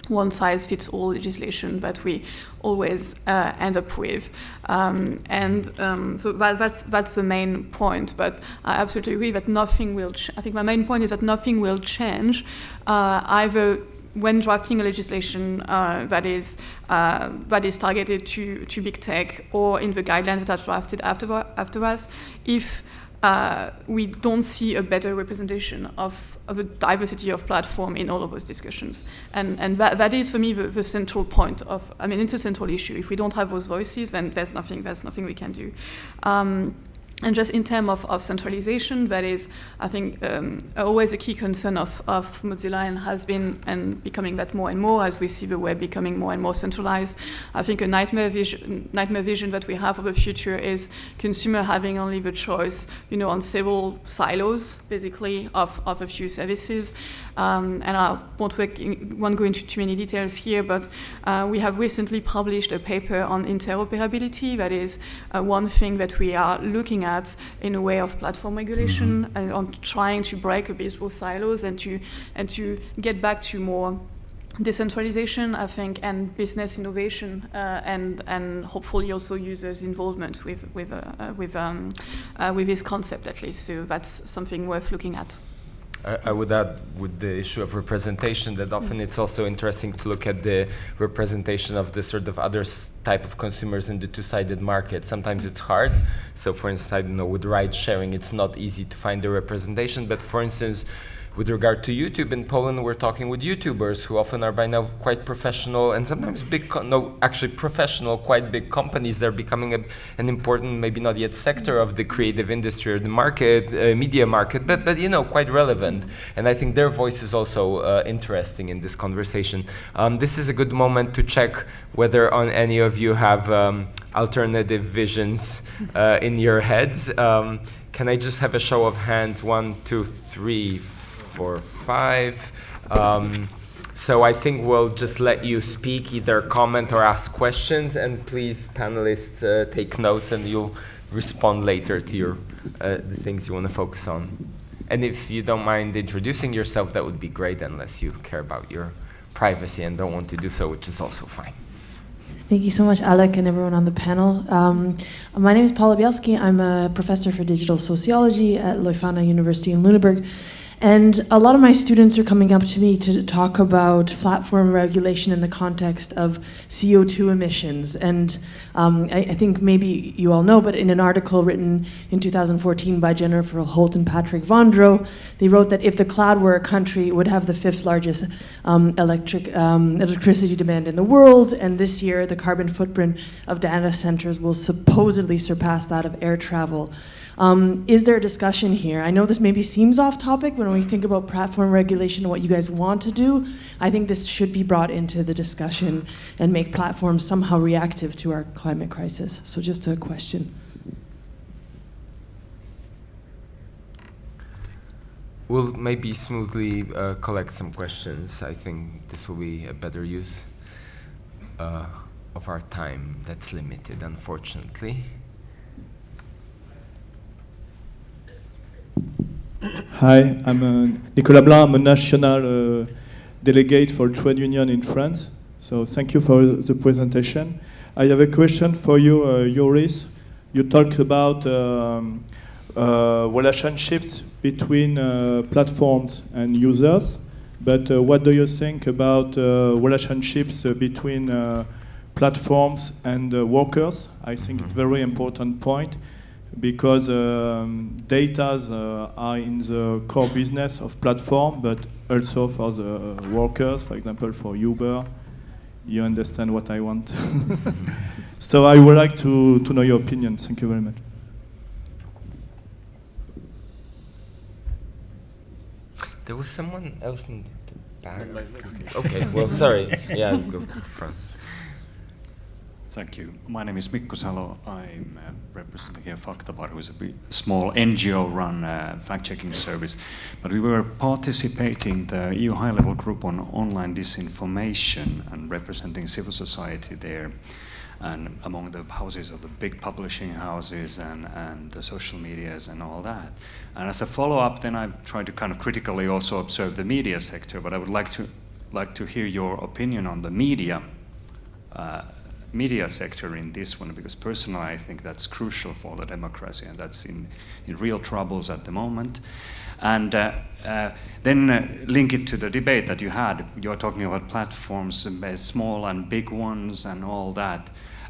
one-size-fits-all legislation that we always end up with, so that's the main point. But I absolutely agree that nothing will. I think my main point is that nothing will change either when drafting a legislation that is targeted to big tech or in the guidelines that are drafted after us, if we don't see a better representation of the diversity of platform in all of those discussions. And that is for me the central point of, it's a central issue. If we don't have those voices, then there's nothing we can do. And just in terms of centralization, that is, I think, always a key concern of Mozilla and has been and becoming that more and more as we see the web becoming more and more centralized. I think a nightmare vision that we have of the future is consumer having only the choice, on several silos, basically, of a few services. And I won't go into too many details here, but we have recently published a paper on interoperability. That is one thing that we are looking at in a way of platform regulation, and on trying to break a bit those silos and to get back to more decentralization, I think, and business innovation, and hopefully also users' involvement with this concept at least. So that's something worth looking at. I would add with the issue of representation that often it's also interesting to look at the representation of the sort of other type of consumers in the two-sided market. Sometimes it's hard. So for instance, with ride sharing, it's not easy to find the representation. But for instance, with regard to YouTube in Poland, we're talking with YouTubers who often are by now quite professional and sometimes professional, quite big companies. They're becoming an important, maybe not yet sector of the creative industry or the market, media market, but quite relevant. And I think their voice is also interesting in this conversation. This is a good moment to check whether any of you have alternative visions in your heads. Can I just have a show of hands? 1, 2, 3, 4, 5. So I think we'll just let you speak, either comment or ask questions, and please, panelists, take notes and you'll respond later to your the things you want to focus on. And if you don't mind introducing yourself, that would be great, unless you care about your privacy and don't want to do so, which is also fine. Thank you so much, Alek, and everyone on the panel. My name is Paula Bielski. I'm a professor for digital sociology at Leuphana University in Lüneburg. And a lot of my students are coming up to me to talk about platform regulation in the context of CO2 emissions. And I think maybe you all know, but in an article written in 2014 by Jennifer Holt and Patrick Vondro, they wrote that if the cloud were a country, it would have the 5th largest electricity demand in the world. And this year, the carbon footprint of data centers will supposedly surpass that of air travel. Is there a discussion here? I know this maybe seems off topic, but when we think about platform regulation and what you guys want to do, I think this should be brought into the discussion and make platforms somehow reactive to our climate crisis. So just a question. We'll maybe smoothly collect some questions. I think this will be a better use of our time that's limited, unfortunately. Hi, I'm Nicolas Blanc. I'm a national delegate for trade union in France. So thank you for the presentation. I have a question for you, Joris. You talked about relationships between platforms and users, but what do you think about relationships between platforms and workers? I think it's a very important point, because data are in the core business of platform, but also for the workers, for example, for Uber. You understand what I want. So I would like to know your opinion. Thank you very much. There was someone else in the back. Okay, well, sorry. Yeah, go to the front. Thank you. My name is Mikko Salo. I'm representing here Faktabar, who is a small NGO-run fact-checking service. But we were participating the EU high-level group on online disinformation and representing civil society there, and among the houses of the big publishing houses and the social medias and all that. And as a follow-up, then I tried to kind of critically also observe the media sector. But I would like to hear your opinion on the media sector in this one, because personally I think that's crucial for the democracy, and that's in real troubles at the moment. And then link it to the debate that you had. You're talking about platforms, small and big ones and all that.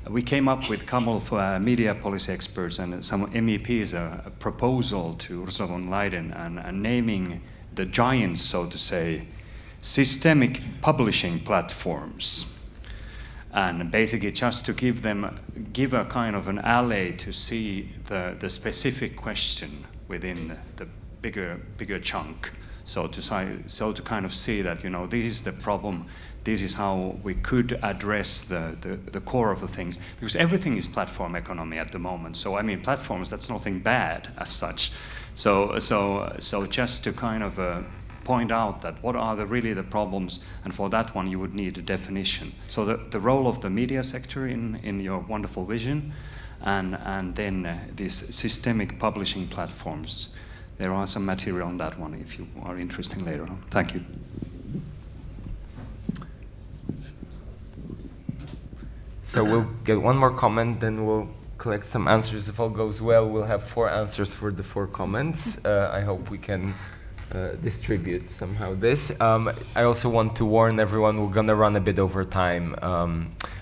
We came up with a couple of media policy experts and some MEPs a proposal to Ursula von Leyen and naming the giants, so to say, systemic publishing platforms. And basically just to give a kind of an alley to see the specific question within the bigger chunk. So to kind of see that, you know, this is the problem, this is how we could address the core of the things, because everything is platform economy at the moment. So I mean, platforms, that's nothing bad as such. So just to kind of point out that what are really the problems, and for that one you would need a definition. So the role of the media sector in your wonderful vision, and then these systemic publishing platforms. There are some material on that one if you are interested later on. Thank you. So we'll get one more comment, then we'll collect some answers. If all goes well, we'll have 4 answers for the 4 comments. I hope we can distribute somehow this. I also want to warn everyone we're gonna run a bit over time.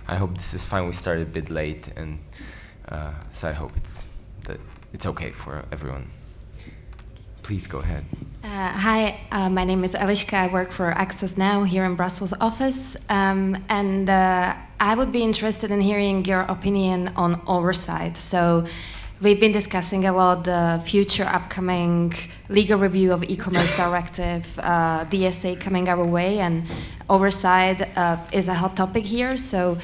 I hope this is fine. We started a bit late, and so I hope it's okay for everyone. Please go ahead. Hi, my name is Eliška. I work for Access Now here in Brussels office, and I would be interested in hearing your opinion on oversight. So we've been discussing a lot the future upcoming legal review of E-Commerce Directive, DSA coming our way, and oversight is a hot topic here. So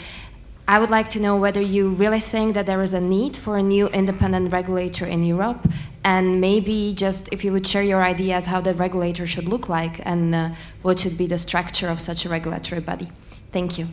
I would like to know whether you really think that there is a need for a new independent regulator in Europe, and maybe just if you would share your ideas how the regulator should look like, and what should be the structure of such a regulatory body. Thank you.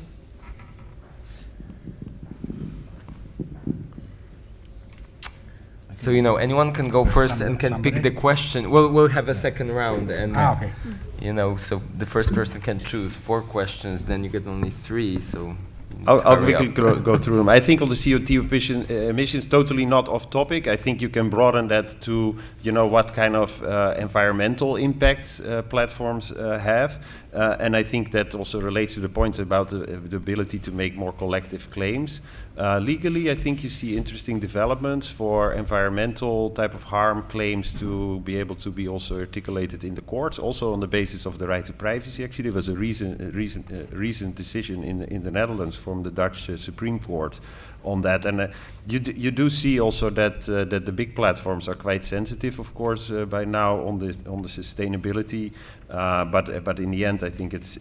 So, you know, anyone can go first and can pick the question. We'll have a second round, and okay. you know, so the first person can choose 4 questions, then you get only 3, so I'll quickly go through them. I think on the CO2 emissions, totally not off topic. I think you can broaden that to, you know, what kind of environmental impacts platforms have. And I think that also relates to the point about the ability to make more collective claims. Legally, I think you see interesting developments for environmental type of harm claims to be able to be also articulated in the courts, also on the basis of the right to privacy. Actually, there was a recent decision in the Netherlands from the Dutch Supreme Court on that. And you do see also that the big platforms are quite sensitive, of course, by now on the sustainability. But in the end, I think it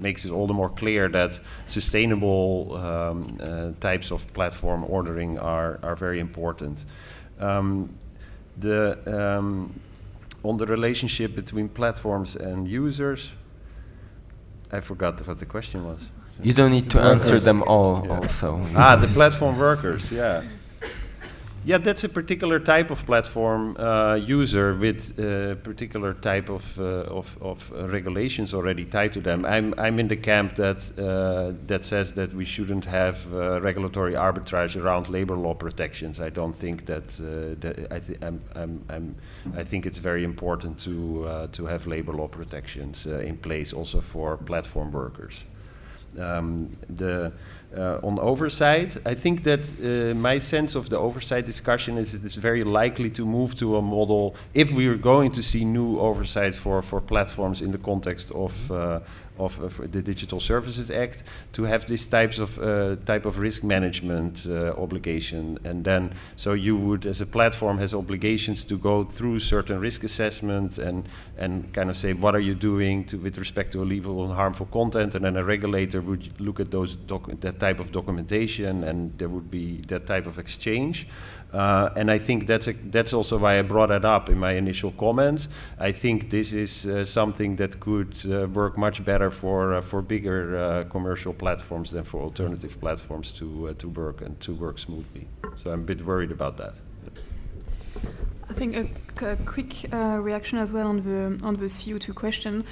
makes it all the more clear that sustainable types of platform ordering are very important. On the relationship between platforms and users, I forgot what the question was. You don't need to answer them all also. The platform workers, yeah. Yeah, that's a particular type of platform user with a particular type of regulations already tied to them. I'm in the camp that says that we shouldn't have regulatory arbitrage around labor law protections. I don't think that. I think it's very important to have labor law protections in place also for platform workers. On oversight, I think that my sense of the oversight discussion is it's very likely to move to a model, if we are going to see new oversight for platforms in the context of the Digital Services Act, to have this type of risk management obligation. And then, so you would, as a platform, has obligations to go through certain risk assessment and kind of say, what are you doing with respect to illegal and harmful content? And then a regulator would look at that type of documentation, and there would be that type of exchange. And I think that's also why I brought it up in my initial comments. I think this is something that could work much better for bigger commercial platforms than for alternative platforms to work smoothly. So I'm a bit worried about that. I think a quick reaction as well on the CO2 question.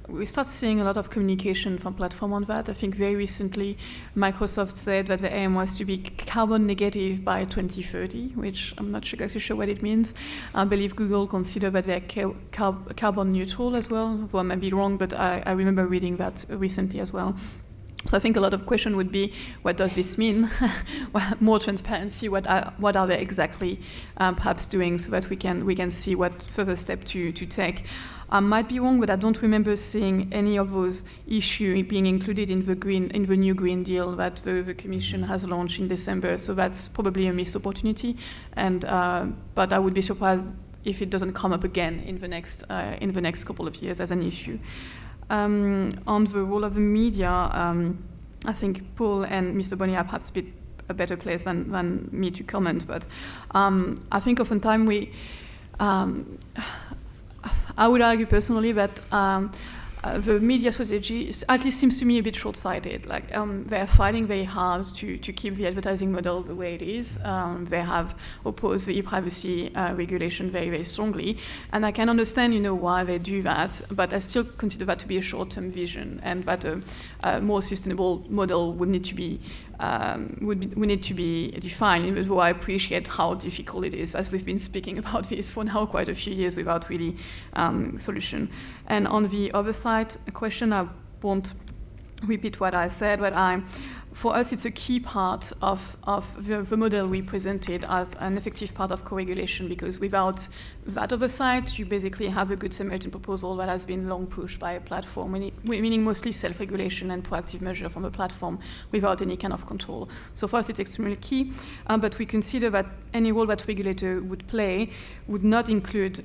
We start seeing a lot of communication from platform on that. I think very recently Microsoft said that the aim was to be carbon negative by 2030, which I'm not exactly sure what it means. I believe Google consider that they're carbon neutral as well. Well, I might be wrong, but I remember reading that recently as well. So I think a lot of question would be, what does this mean? More transparency. What are they exactly perhaps doing, so that we can see what further step to take. I might be wrong, but I don't remember seeing any of those issues being included in the new Green Deal that the Commission has launched in December. So that's probably a missed opportunity. And but I would be surprised if it doesn't come up again in the next couple of years as an issue. On the role of the media, I think Paul and Mr. Boni are perhaps a better place than me to comment. But I think oftentimes I would argue personally that the media strategy at least seems to me a bit short-sighted. Like they're fighting very hard to keep the advertising model the way it is. They have opposed the e-privacy regulation very, very strongly, and I can understand, why they do that. But I still consider that to be a short-term vision, and that a more sustainable model would need to be defined. Though I appreciate how difficult it is, as we've been speaking about this for now quite a few years without really solution. And on the other side question, I won't repeat what I said, but for us, it's a key part of the model we presented as an effective part of co-regulation, because without that oversight, you basically have a Good Samaritan proposal that has been long pushed by a platform, meaning mostly self-regulation and proactive measure from a platform without any kind of control. So for us, it's extremely key, but we consider that any role that regulator would play would not include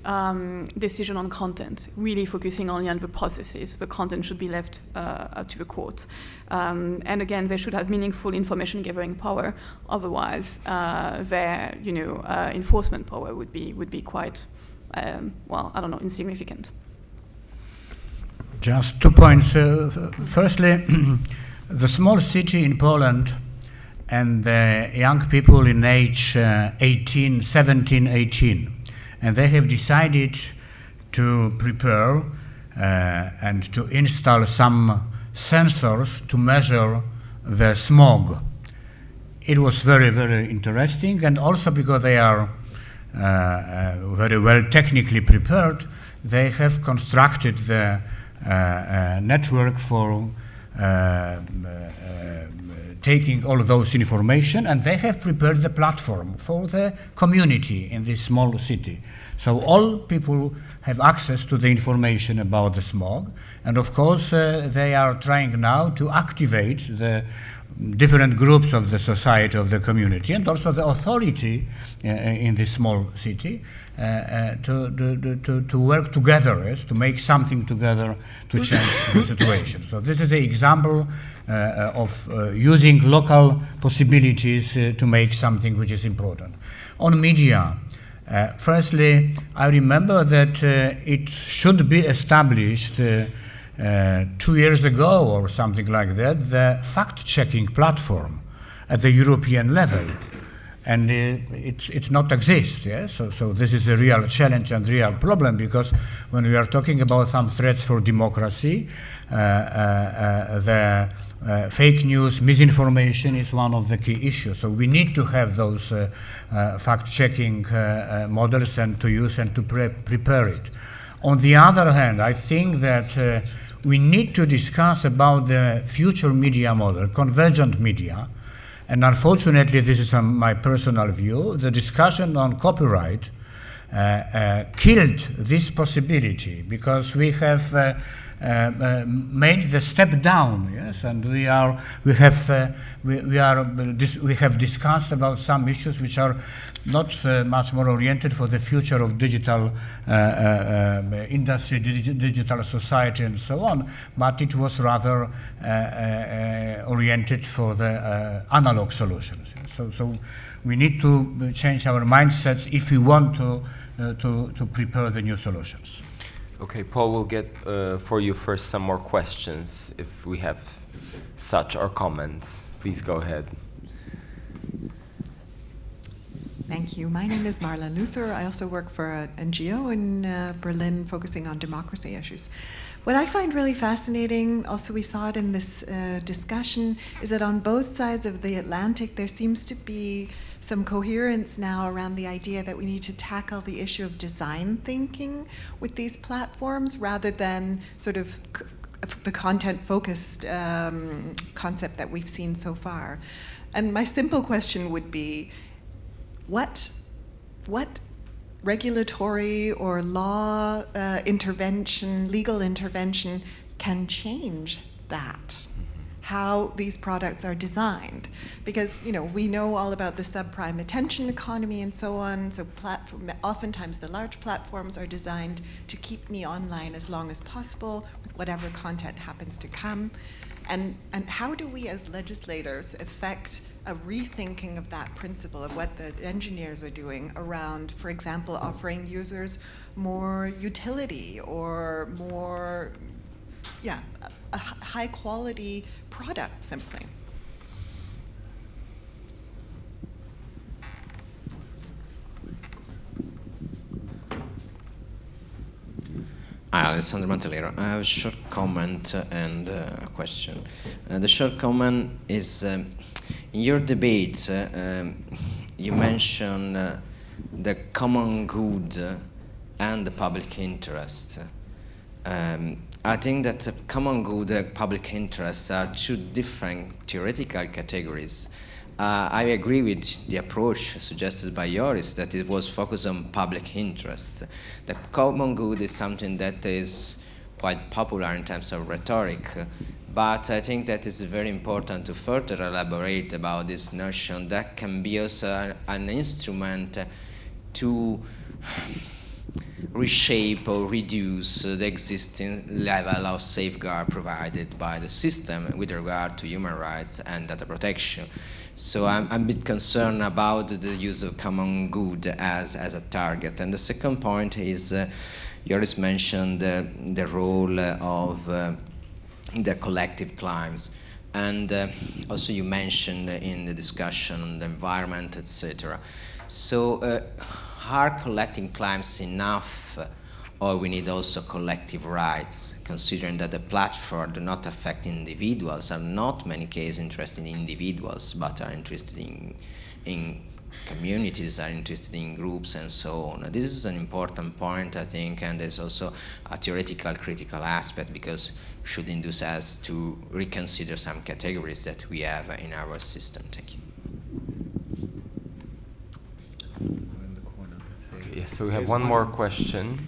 decision on content, really focusing only on the processes. The content should be left up to the court. And again, they should have meaningful information gathering power. Otherwise, their enforcement power would be quite insignificant. Just 2 points. Firstly, the small city in Poland and the young people in age 17, 18, and they have decided to prepare and to install some sensors to measure the smog. It was very, very interesting, and also because they are very well technically prepared, they have constructed the network for taking all those information, and they have prepared the platform for the community in this small city. So all people have access to the information about the smog, and of course they are trying now to activate the different groups of the society, of the community, and also the authority in this small city to work together, yes, to make something together to change the situation. So this is an example of using local possibilities to make something which is important. On media, firstly, I remember that it should be established 2 years ago or something like that, the fact-checking platform at the European level. And it's not exist, yes? So this is a real challenge and real problem, because when we are talking about some threats for democracy, the fake news, misinformation is one of the key issues. So we need to have those fact-checking models and to use and to prepare it. On the other hand, I think that we need to discuss about the future media model, convergent media, and unfortunately, this is my personal view, the discussion on copyright killed this possibility, because we have made the step down, yes, and we have discussed about some issues which are not much more oriented for the future of digital industry, digital society, and so on, but it was rather oriented for the analog solutions. So we need to change our mindsets if we want to prepare the new solutions. Okay, Paul, we'll get for you first some more questions if we have such or comments. Please go ahead. Thank you. My name is Marla Luther. I also work for an NGO in Berlin focusing on democracy issues. What I find really fascinating, also we saw it in this discussion, is that on both sides of the Atlantic there seems to be some coherence now around the idea that we need to tackle the issue of design thinking with these platforms rather than sort of the content-focused concept that we've seen so far. And my simple question would be, what regulatory or law intervention, legal intervention can change that? How these products are designed, because we know all about the subprime attention economy and so on. So oftentimes the large platforms are designed to keep me online as long as possible with whatever content happens to come. And how do we as legislators affect a rethinking of that principle of what the engineers are doing around, for example, offering users more utility or more, a high quality product simply? Hi, Alessandro Mantelero. I have a short comment and a question. The short comment is, in your debate, you mentioned the common good and the public interest. I think that common good and public interest are two different theoretical categories. I agree with the approach suggested by Joris, that it was focused on public interest. The common good is something that is quite popular in terms of rhetoric, but I think that it's very important to further elaborate about this notion that can be also an instrument to reshape or reduce the existing level of safeguard provided by the system with regard to human rights and data protection. So I'm a bit concerned about the use of common good as a target. And the second point is, Joris mentioned the role of the collective claims. And also you mentioned in the discussion on the environment, etc. So are collecting claims enough, or we need also collective rights, considering that the platform do not affect individuals, are not many cases interested in individuals, but are interested in communities, are interested in groups and so on. This is an important point, I think, and there's also a theoretical critical aspect, because should induce us to reconsider some categories that we have in our system. Thank you. Okay, yes, so we have one more question.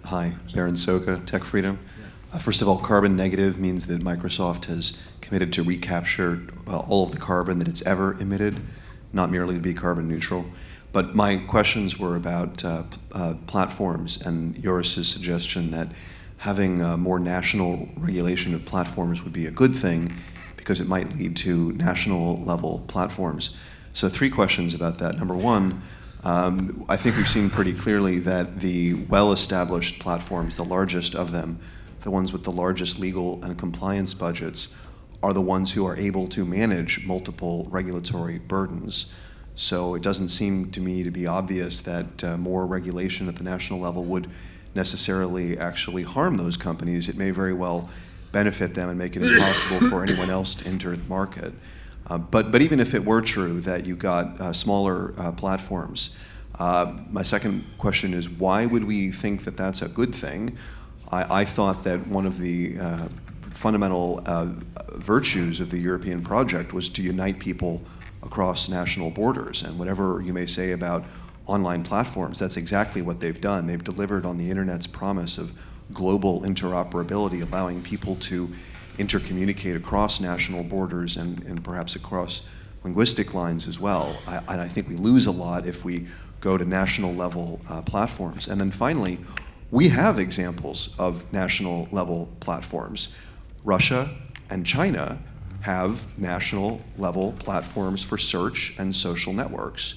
Hi, Baron Soka, Tech Freedom. First of all, carbon negative means that Microsoft has committed to recapture all of the carbon that it's ever emitted, not merely to be carbon neutral. But my questions were about platforms and Joris's suggestion that having more national regulation of platforms would be a good thing because it might lead to national level platforms. So 3 questions about that. Number one, I think we've seen pretty clearly that the well-established platforms, the largest of them, the ones with the largest legal and compliance budgets, are the ones who are able to manage multiple regulatory burdens. So it doesn't seem to me to be obvious that more regulation at the national level would necessarily actually harm those companies. It may very well benefit them and make it impossible for anyone else to enter the market. But even if it were true that you got smaller platforms, my second question is, why would we think that that's a good thing? I thought that one of the fundamental virtues of the European project was to unite people across national borders. And whatever you may say about online platforms, that's exactly what they've done. They've delivered on the internet's promise of global interoperability, allowing people to intercommunicate across national borders and perhaps across linguistic lines as well. And I think we lose a lot if we go to national level platforms. And then finally, we have examples of national level platforms. Russia and China have national level platforms for search and social networks.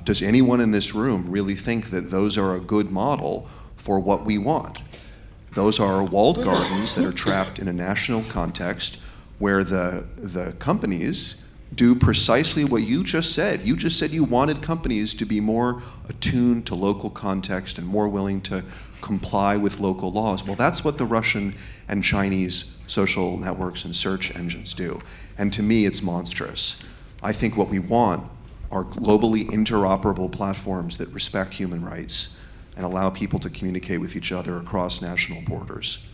Does anyone in this room really think that those are a good model for what we want? Those are walled gardens that are trapped in a national context where the companies do precisely what you just said. You just said you wanted companies to be more attuned to local context and more willing to comply with local laws. Well, that's what the Russian and Chinese social networks and search engines do. And to me, it's monstrous. I think what we want are globally interoperable platforms that respect human rights and allow people to communicate with each other across national borders.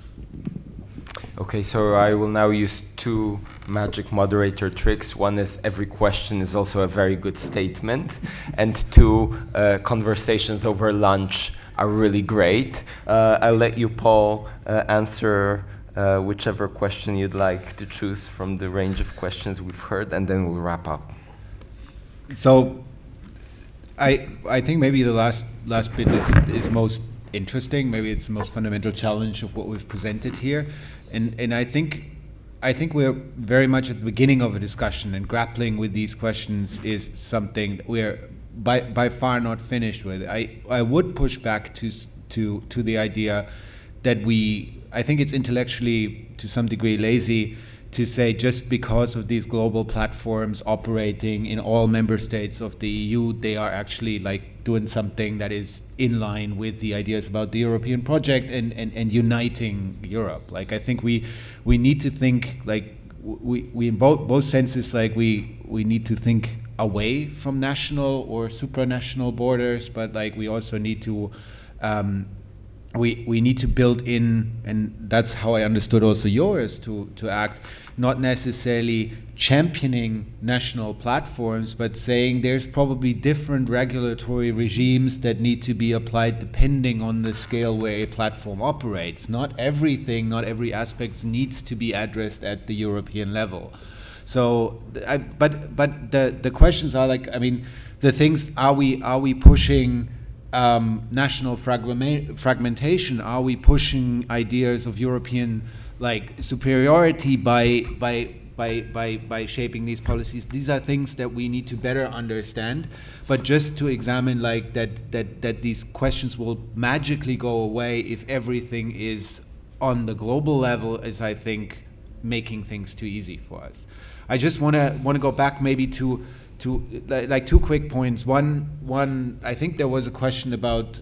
Okay, so I will now use 2 magic moderator tricks. One is every question is also a very good statement, and 2, conversations over lunch are really great. I'll let you, Paul, answer whichever question you'd like to choose from the range of questions we've heard, and then we'll wrap up. So I think maybe the last bit is most interesting. Maybe it's the most fundamental challenge of what we've presented here. And I think we're very much at the beginning of a discussion, and grappling with these questions is something that we're by far not finished with. I would push back to the idea that I think it's intellectually to some degree lazy to say just because of these global platforms operating in all member states of the EU, they are actually like doing something that is in line with the ideas about the European project and uniting Europe. Like, I think we need to think like we in both senses, like we need to think away from national or supranational borders, but like we also need to we need to build in, and that's how I understood also Joris to act, not necessarily championing national platforms, but saying there's probably different regulatory regimes that need to be applied depending on the scale where a platform operates. Not everything, not every aspect needs to be addressed at the European level. So, but the questions are like, I mean, the things, are we pushing national fragmentation? Are we pushing ideas of European like superiority by shaping these policies? These are things that we need to better understand. But just to examine like that these questions will magically go away if everything is on the global level is, I think, making things too easy for us. I just want to go back maybe to like 2 quick points. One, I think there was a question about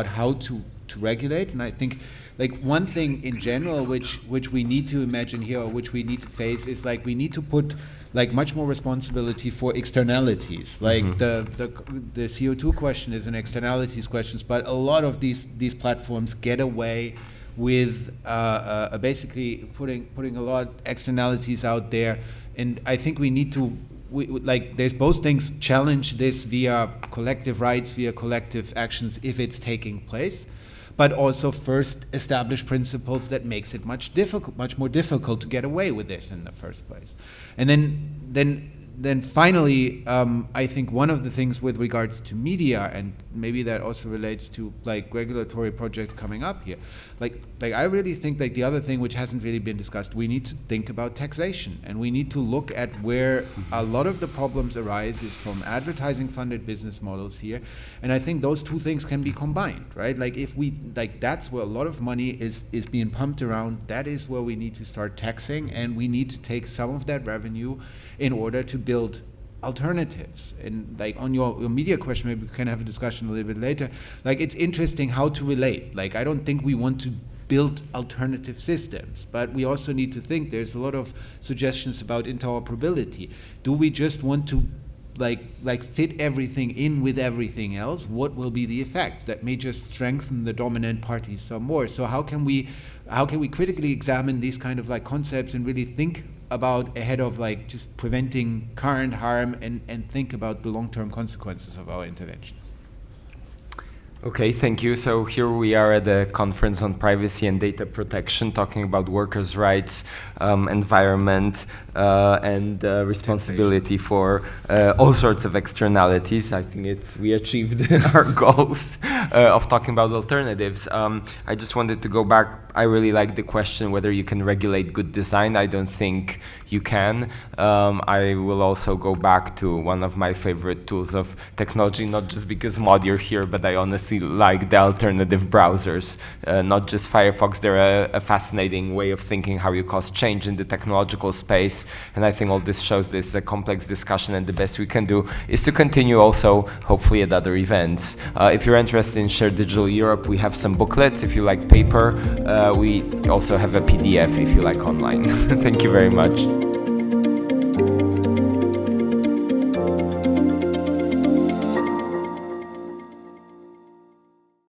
how to regulate, and I think like one thing in general which we need to imagine here, or which we need to face, is like we need to put like much more responsibility for externalities. Like the CO2 question is an externalities question, but a lot of these platforms get away with basically putting a lot of externalities out there, and I think we need to there's both things: challenge this via collective rights, via collective actions if it's taking place, but also first establish principles that makes it much more difficult to get away with this in the first place. And then finally, I think one of the things with regards to media, and maybe that also relates to like regulatory projects coming up here, like I really think like the other thing which hasn't really been discussed, we need to think about taxation, and we need to look at where a lot of the problems arise is from advertising funded business models here, and I think those two things can be combined, right? Like if we, like that's where a lot of money is being pumped around, that is where we need to start taxing, and we need to take some of that revenue in order to build alternatives. And like on your media question, maybe we can have a discussion a little bit later. Like it's interesting how to relate. Like I don't think we want to build alternative systems, but we also need to think there's a lot of suggestions about interoperability. Do we just want to like fit everything in with everything else? What will be the effect? That may just strengthen the dominant parties some more. So how can we critically examine these kind of like concepts and really think about ahead of like just preventing current harm, and think about the long-term consequences of our interventions? Okay, thank you. So here we are at the conference on privacy and data protection, talking about workers' rights, environment, and responsibility for all sorts of externalities. I think we achieved our goals of talking about alternatives. I just wanted to go back. I really like the question whether you can regulate good design. I don't think you can. I will also go back to one of my favorite tools of technology, not just because Mod, you're here, but I honestly like the alternative browsers, not just Firefox. They're a fascinating way of thinking how you cause change in the technological space, and I think all this shows this is a complex discussion, and the best we can do is to continue also, hopefully, at other events. If you're interested in Shared Digital Europe, we have some booklets. If you like paper, we also have a PDF if you like online. Thank you very much.